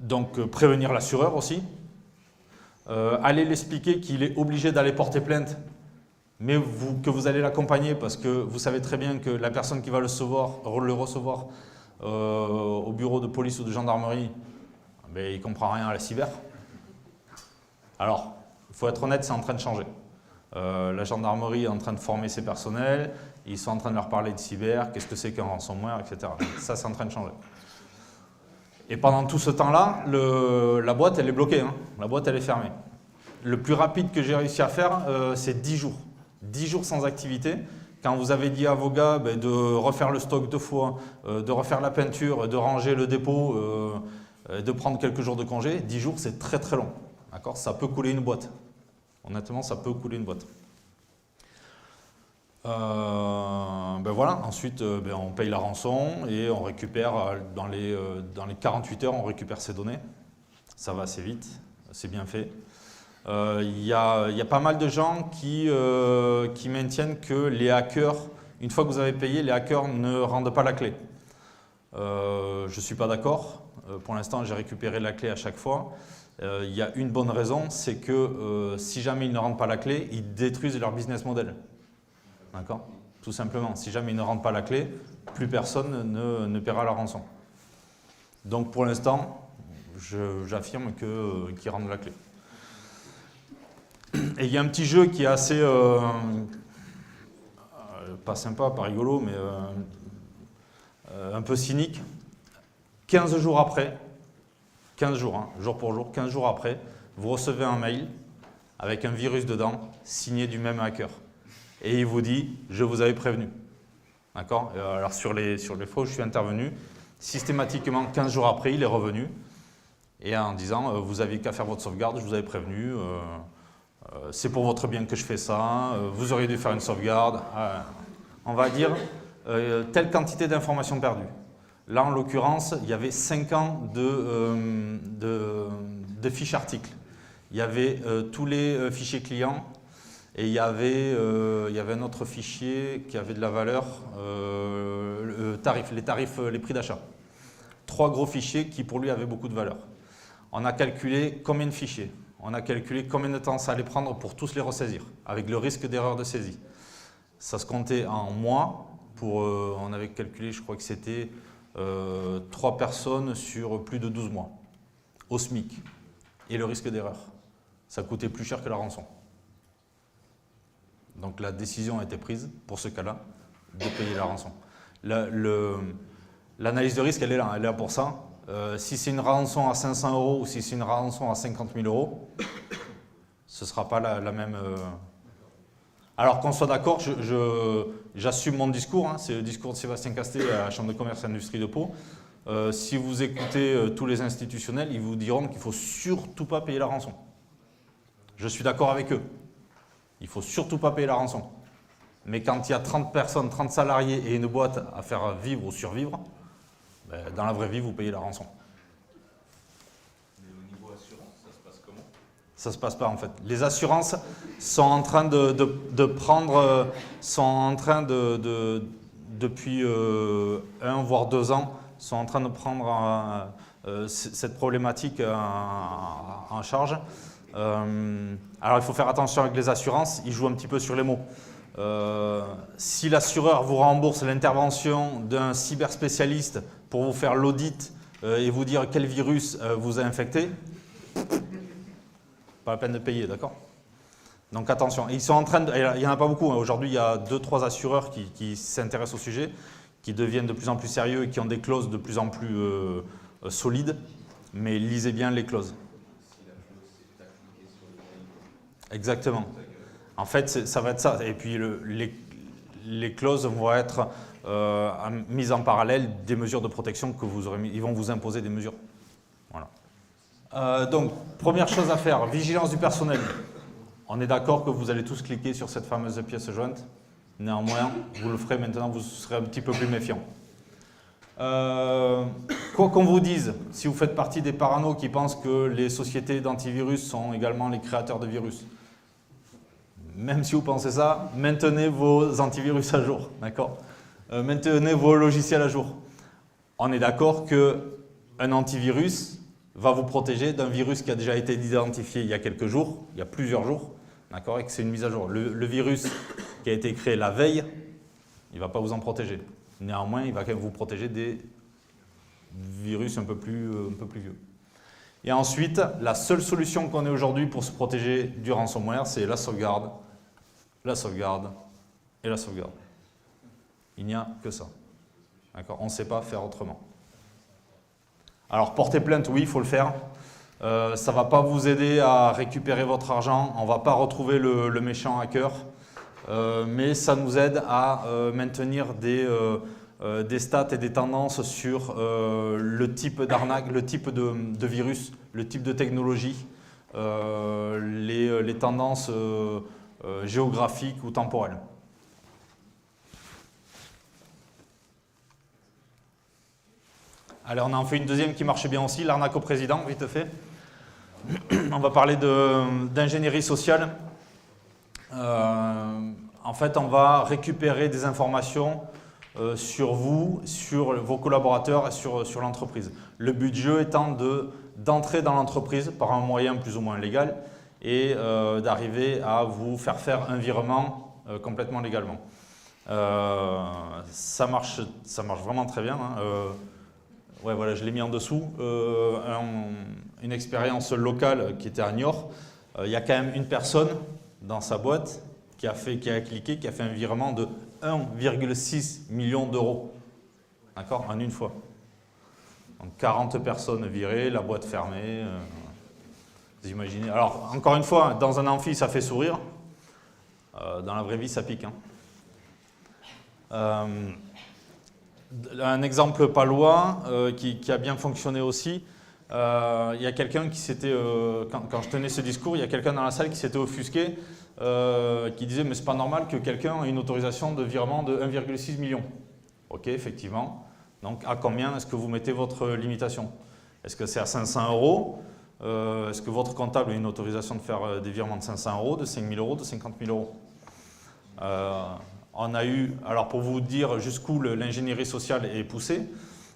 Donc prévenir l'assureur aussi. Aller l'expliquer qu'il est obligé d'aller porter plainte mais que vous allez l'accompagner parce que vous savez très bien que la personne qui va le recevoir au bureau de police ou de gendarmerie, ben, il ne comprend rien à la cyber. Alors, il faut être honnête, c'est en train de changer. La gendarmerie est en train de former ses personnels, ils sont en train de leur parler de cyber, qu'est-ce que c'est qu'un ransomware, etc. Ça, c'est en train de changer. Et pendant tout ce temps-là, la boîte, elle est bloquée, hein. La boîte, elle est fermée. Le plus rapide que j'ai réussi à faire, c'est 10 jours. 10 jours sans activité. Quand vous avez dit à vos gars ben, de refaire le stock 2 fois, de refaire la peinture, de ranger le dépôt, de prendre quelques jours de congé, 10 jours, c'est très très long. D'accord ? Ça peut couler une boîte. Honnêtement, ça peut couler une boîte. Ben voilà, ensuite ben on paye la rançon et on récupère dans les 48 heures, on récupère ces données. Ça va assez vite, c'est bien fait. Y a pas mal de gens qui maintiennent que les hackers, une fois que vous avez payé, les hackers ne rendent pas la clé. Je ne suis pas d'accord. Pour l'instant, j'ai récupéré la clé à chaque fois. Il y a une bonne raison, c'est que si jamais ils ne rendent pas la clé, ils détruisent leur business model. D'accord ? Tout simplement. Si jamais ils ne rendent pas la clé, plus personne ne paiera la rançon. Donc pour l'instant, j'affirme qu'ils rendent la clé. Et il y a un petit jeu qui est assez, pas sympa, pas rigolo, mais un peu cynique. 15 jours après, 15 jours, hein, jour pour jour, 15 jours après, vous recevez un mail avec un virus dedans, signé du même hacker. Et il vous dit, je vous avais prévenu. D'accord ? Alors sur les fois où je suis intervenu, systématiquement, 15 jours après, il est revenu. Et en disant, vous n'aviez qu'à faire votre sauvegarde, je vous avais prévenu. C'est pour votre bien que je fais ça, vous auriez dû faire une sauvegarde. On va dire, telle quantité d'informations perdues. Là, en l'occurrence, il y avait 5 ans de fiches articles. Il y avait tous les fichiers clients et il y avait un autre fichier qui avait de la valeur, les prix d'achat. 3 gros fichiers qui, pour lui, avaient beaucoup de valeur. On a calculé combien de fichiers. On a calculé combien de temps ça allait prendre pour tous les ressaisir, avec le risque d'erreur de saisie. Ça se comptait en mois. On avait calculé, je crois que c'était 3 personnes sur plus de 12 mois, au SMIC. Et le risque d'erreur, ça coûtait plus cher que la rançon. Donc la décision a été prise, pour ce cas-là, de payer la rançon. L'analyse de risque, elle est là pour ça. Si c'est une rançon à 500 € ou si c'est une rançon à 50 000 €, ce ne sera pas la même... Alors qu'on soit d'accord, j'assume mon discours, hein, c'est le discours de Sébastien Castet à la Chambre de commerce et d'industrie de Pau. Si vous écoutez tous les institutionnels, ils vous diront qu'il ne faut surtout pas payer la rançon. Je suis d'accord avec eux. Il ne faut surtout pas payer la rançon. Mais quand il y a 30 personnes, 30 salariés et une boîte à faire vivre ou survivre, ben, dans la vraie vie, vous payez la rançon. Mais au niveau assurance, ça se passe comment ? Ça ne se passe pas en fait. Les assurances sont en train de prendre, depuis 1 voire 2 ans, sont en train de prendre cette problématique en charge. Alors il faut faire attention avec les assurances, ils jouent un petit peu sur les mots. Si l'assureur vous rembourse l'intervention d'un cyberspécialiste pour vous faire l'audit et vous dire quel virus vous a infecté, pas la peine de payer, d'accord ? Donc attention, ils sont en train il n'y en a pas beaucoup, hein. Aujourd'hui il y a 2-3 assureurs qui s'intéressent au sujet, qui deviennent de plus en plus sérieux et qui ont des clauses de plus en plus solides, mais lisez bien les clauses. Exactement. En fait, ça va être ça. Et puis les clauses vont être mises en parallèle des mesures de protection que vous aurez mis. Ils vont vous imposer des mesures. Voilà. Donc, première chose à faire, vigilance du personnel. On est d'accord que vous allez tous cliquer sur cette fameuse pièce jointe. Néanmoins, vous le ferez maintenant, vous serez un petit peu plus méfiant. Quoi qu'on vous dise, si vous faites partie des paranos qui pensent que les sociétés d'antivirus sont également les créateurs de virus, même si vous pensez ça, maintenez vos antivirus à jour, d'accord ? Maintenez vos logiciels à jour. On est d'accord qu'un antivirus va vous protéger d'un virus qui a déjà été identifié il y a quelques jours, il y a plusieurs jours, d'accord, et que c'est une mise à jour. Le virus qui a été créé la veille, il ne va pas vous en protéger. Néanmoins, il va quand même vous protéger des virus un peu plus vieux. Et ensuite, la seule solution qu'on ait aujourd'hui pour se protéger du ransomware, c'est la sauvegarde et la sauvegarde. Il n'y a que ça. D'accord ? On ne sait pas faire autrement. Alors, porter plainte, oui, il faut le faire. Ça ne va pas vous aider à récupérer votre argent. On ne va pas retrouver le méchant hacker. Mais ça nous aide à maintenir des stats et des tendances sur le type d'arnaque, le type de virus, le type de technologie, les tendances géographiques ou temporelles. Allez, on en fait une deuxième qui marche bien aussi, l'arnaque au président, vite fait. On va parler d'ingénierie sociale. En fait, on va récupérer des informations sur vous, sur vos collaborateurs et sur l'entreprise. Le but du jeu étant d'entrer dans l'entreprise par un moyen plus ou moins légal et d'arriver à vous faire un virement complètement légalement. Ça marche vraiment très bien. Hein. Ouais, voilà, je l'ai mis en dessous. Une expérience locale qui était à Niort. Il y a quand même une personne dans sa boîte qui a cliqué, qui a fait un virement de 1,6 million d'euros. D'accord ? En une fois. Donc 40 personnes virées, la boîte fermée. Vous imaginez. Alors, encore une fois, dans un amphi, ça fait sourire. Dans la vraie vie, ça pique. Hein. Un exemple palois qui a bien fonctionné aussi. Il y a quelqu'un qui s'était, quand je tenais ce discours, il y a quelqu'un dans la salle qui s'était offusqué, qui disait mais c'est pas normal que quelqu'un ait une autorisation de virement de 1,6 million. Ok, effectivement. Donc à combien est-ce que vous mettez votre limitation? Est-ce que c'est à 500 euros? Est-ce que votre comptable a une autorisation de faire des virements de 500 euros, de 5 000 euros, de 50 000 euros? On a eu, alors pour vous dire jusqu'où l'ingénierie sociale est poussée,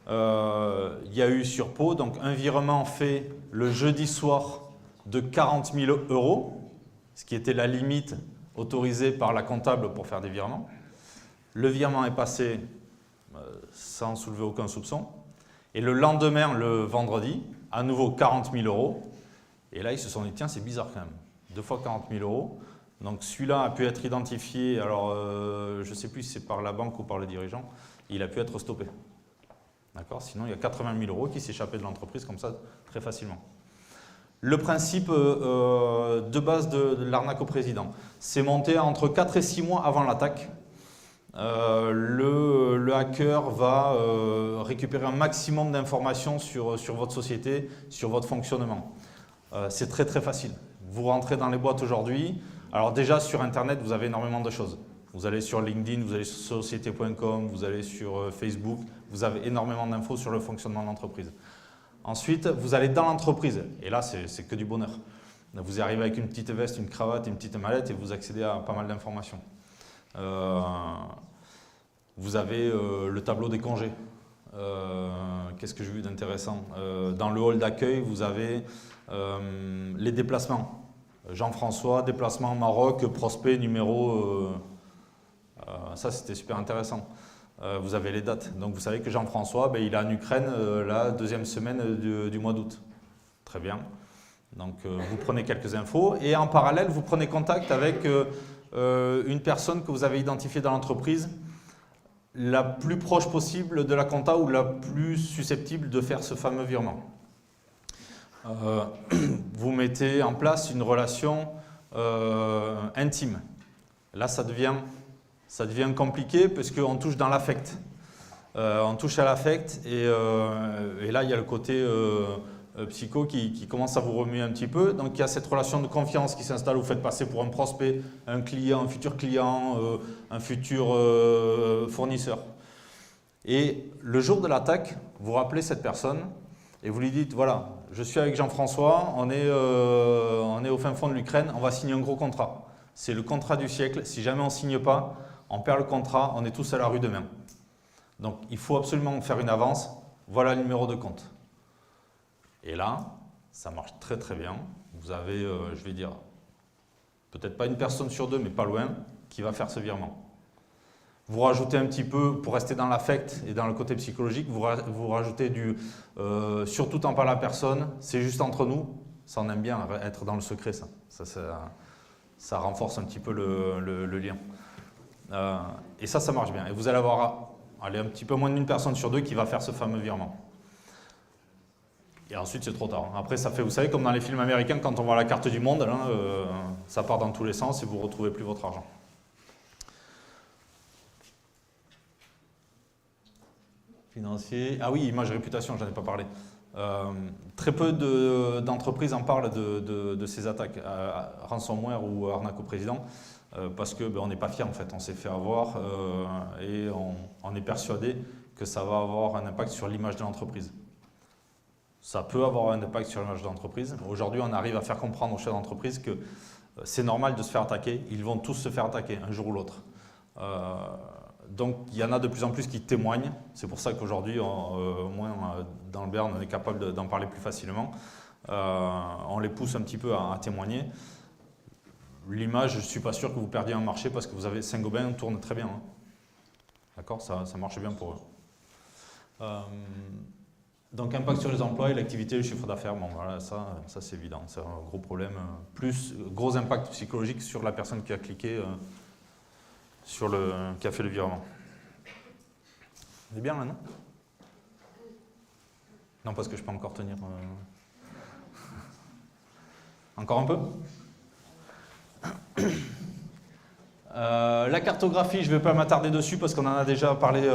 il y a eu sur Pau donc un virement fait le jeudi soir de 40 000 euros, ce qui était la limite autorisée par la comptable pour faire des virements. Le virement est passé sans soulever aucun soupçon. Et le lendemain, le vendredi, à nouveau 40 000 euros. Et là, ils se sont dit, tiens, c'est bizarre quand même. 2 fois 40 000 euros. Donc celui-là a pu être identifié, alors je ne sais plus si c'est par la banque ou par le dirigeant, il a pu être stoppé. D'accord ? Sinon, il y a 80 000 euros qui s'échappaient de l'entreprise comme ça, très facilement. Le principe de base de l'arnaque au président, c'est monté entre 4 et 6 mois avant l'attaque. Le hacker va récupérer un maximum d'informations sur votre société, sur votre fonctionnement. C'est très très facile. Vous rentrez dans les boîtes aujourd'hui. Alors déjà sur Internet, vous avez énormément de choses. Vous allez sur LinkedIn, vous allez sur société.com, vous allez sur Facebook. Vous avez énormément d'infos sur le fonctionnement de l'entreprise. Ensuite, vous allez dans l'entreprise. Et là, c'est que du bonheur. Vous arrivez avec une petite veste, une cravate, une petite mallette et vous accédez à pas mal d'informations. Vous avez le tableau des congés. Qu'est-ce que j'ai vu d'intéressant? Dans le hall d'accueil, vous avez les déplacements. Jean-François, déplacement Maroc, prospect numéro... ça, c'était super intéressant. Vous avez les dates. Donc, vous savez que Jean-François, il est en Ukraine la deuxième semaine du mois d'août. Très bien. Donc, vous prenez quelques infos et en parallèle, vous prenez contact avec une personne que vous avez identifiée dans l'entreprise, la plus proche possible de la compta ou la plus susceptible de faire ce fameux virement. Vous mettez en place une relation intime. Là, ça devient compliqué parce qu'on touche dans l'affect. On touche à l'affect et là, il y a le côté psycho qui commence à vous remuer un petit peu. Donc, il y a cette relation de confiance qui s'installe. Vous faites passer pour un prospect, un client, un futur client, un futur fournisseur. Et le jour de l'attaque, vous rappelez cette personne et vous lui dites, voilà, je suis avec Jean-François, on est au fin fond de l'Ukraine, on va signer un gros contrat. C'est le contrat du siècle. Si jamais on ne signe pas, on perd le contrat, on est tous à la rue demain. Donc, il faut absolument faire une avance. Voilà le numéro de compte. Et là, ça marche très très bien. Vous avez, je vais dire, peut-être pas une personne sur deux, mais pas loin, qui va faire ce virement. Vous rajoutez un petit peu, pour rester dans l'affect et dans le côté psychologique, vous rajoutez du surtout t'en parle à personne, c'est juste entre nous. Ça, on aime bien être dans le secret, ça. Ça renforce un petit peu le lien. Et ça marche bien. Et vous allez avoir un petit peu moins d'une personne sur deux qui va faire ce fameux virement. Et ensuite, c'est trop tard. Après, ça fait, vous savez, comme dans les films américains, quand on voit la carte du monde, là, ça part dans tous les sens et vous ne retrouvez plus votre argent. Financier. Ah oui, image réputation, j'en ai pas parlé. Très peu d'entreprises en parlent de ces attaques ransomware ou arnaque au président parce que on n'est pas fier en fait, on s'est fait avoir et on est persuadé que ça va avoir un impact sur l'image de l'entreprise. Ça peut avoir un impact sur l'image de l'entreprise. Aujourd'hui, on arrive à faire comprendre aux chefs d'entreprise que c'est normal de se faire attaquer, ils vont tous se faire attaquer un jour ou l'autre. Donc, il y en a de plus en plus qui témoignent. C'est pour ça qu'aujourd'hui, au moins dans le Béarn, on est capable d'en parler plus facilement. On les pousse un petit peu à témoigner. L'image, je ne suis pas sûr que vous perdiez un marché parce que vous avez Saint-Gobain tourne très bien. Hein. D'accord, ça marche bien pour eux. Donc, impact sur les emplois et l'activité, le chiffre d'affaires. Bon, voilà, ça c'est évident. C'est un gros problème. Plus gros impact psychologique sur la personne qui a cliqué. Qui a fait le virement. C'est bien là, non? Non, parce que je peux encore tenir. Encore un peu? La cartographie, je ne vais pas m'attarder dessus parce qu'on en a déjà parlé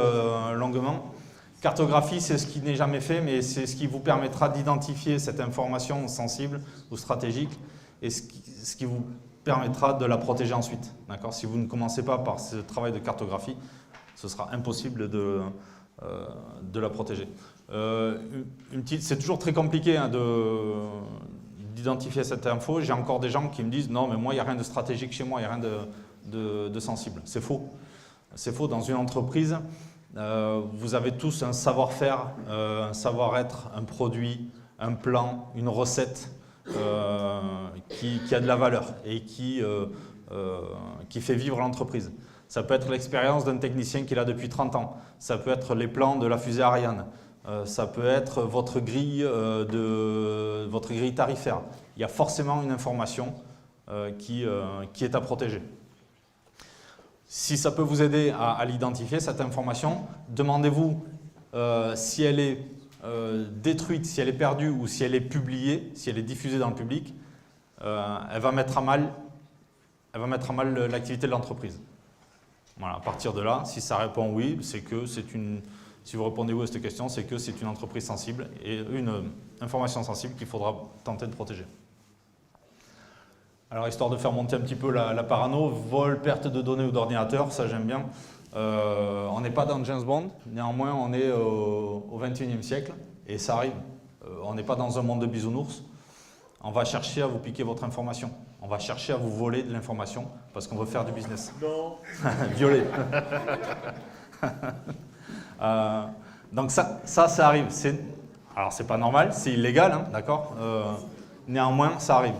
longuement. Cartographie, c'est ce qui n'est jamais fait, mais c'est ce qui vous permettra d'identifier cette information sensible ou stratégique et ce qui vous permettra de la protéger ensuite. Si vous ne commencez pas par ce travail de cartographie, ce sera impossible de la protéger. C'est toujours très compliqué d'identifier cette info. J'ai encore des gens qui me disent « Non, mais moi, il n'y a rien de stratégique chez moi, il n'y a rien de sensible. » C'est faux. C'est faux. Dans une entreprise, vous avez tous un savoir-faire, un savoir-être, un produit, un plan, une recette qui a de la valeur et qui fait vivre l'entreprise. Ça peut être l'expérience d'un technicien qui est là depuis 30 ans. Ça peut être les plans de la fusée Ariane. Ça peut être votre grille tarifaire. Il y a forcément une information qui est à protéger. Si ça peut vous aider à l'identifier, cette information, demandez-vous si elle est détruite, si elle est perdue ou si elle est publiée, si elle est diffusée dans le public, elle va mettre à mal l'activité de l'entreprise. Voilà, à partir de là, si ça répond oui, c'est que si vous répondez oui à cette question, c'est que c'est une entreprise sensible et une information sensible qu'il faudra tenter de protéger. Alors, histoire de faire monter un petit peu la parano, vol, perte de données ou d'ordinateur, ça j'aime bien. On n'est pas dans James Bond, néanmoins on est au XXIe siècle et ça arrive. On n'est pas dans un monde de bisounours. On va chercher à vous piquer votre information. On va chercher à vous voler de l'information parce qu'on veut faire du business. Non. Violer. Donc ça arrive. Alors c'est pas normal, c'est illégal, hein, d'accord. Néanmoins, ça arrive.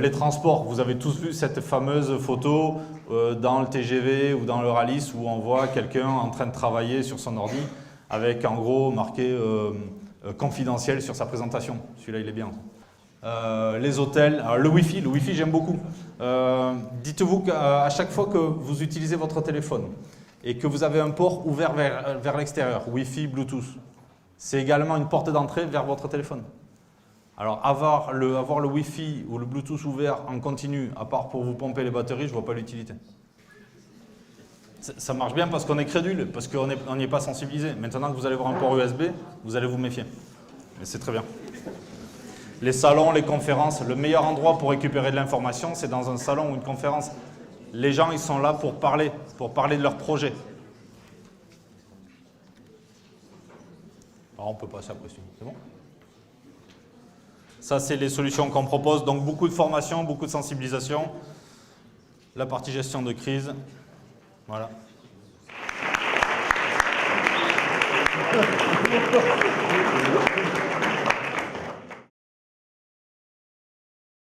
Les transports, vous avez tous vu cette fameuse photo dans le TGV ou dans le Rallye où on voit quelqu'un en train de travailler sur son ordi avec en gros marqué confidentiel sur sa présentation. Celui-là, il est bien. Les hôtels, alors le Wi-Fi j'aime beaucoup. Dites-vous qu'à chaque fois que vous utilisez votre téléphone et que vous avez un port ouvert vers l'extérieur, Wi-Fi, Bluetooth, c'est également une porte d'entrée vers votre téléphone. Alors avoir le Wi-Fi ou le Bluetooth ouvert en continu, à part pour vous pomper les batteries, je ne vois pas l'utilité. Ça marche bien parce qu'on est crédule, parce qu'on n'y est pas sensibilisé. Maintenant que vous allez voir un port USB, vous allez vous méfier. Et c'est très bien. Les salons, les conférences, le meilleur endroit pour récupérer de l'information, c'est dans un salon ou une conférence. Les gens, ils sont là pour parler de leur projet. Alors, on peut passer après, c'est bon ? Ça, c'est les solutions qu'on propose. Donc, beaucoup de formation, beaucoup de sensibilisation. La partie gestion de crise. Voilà.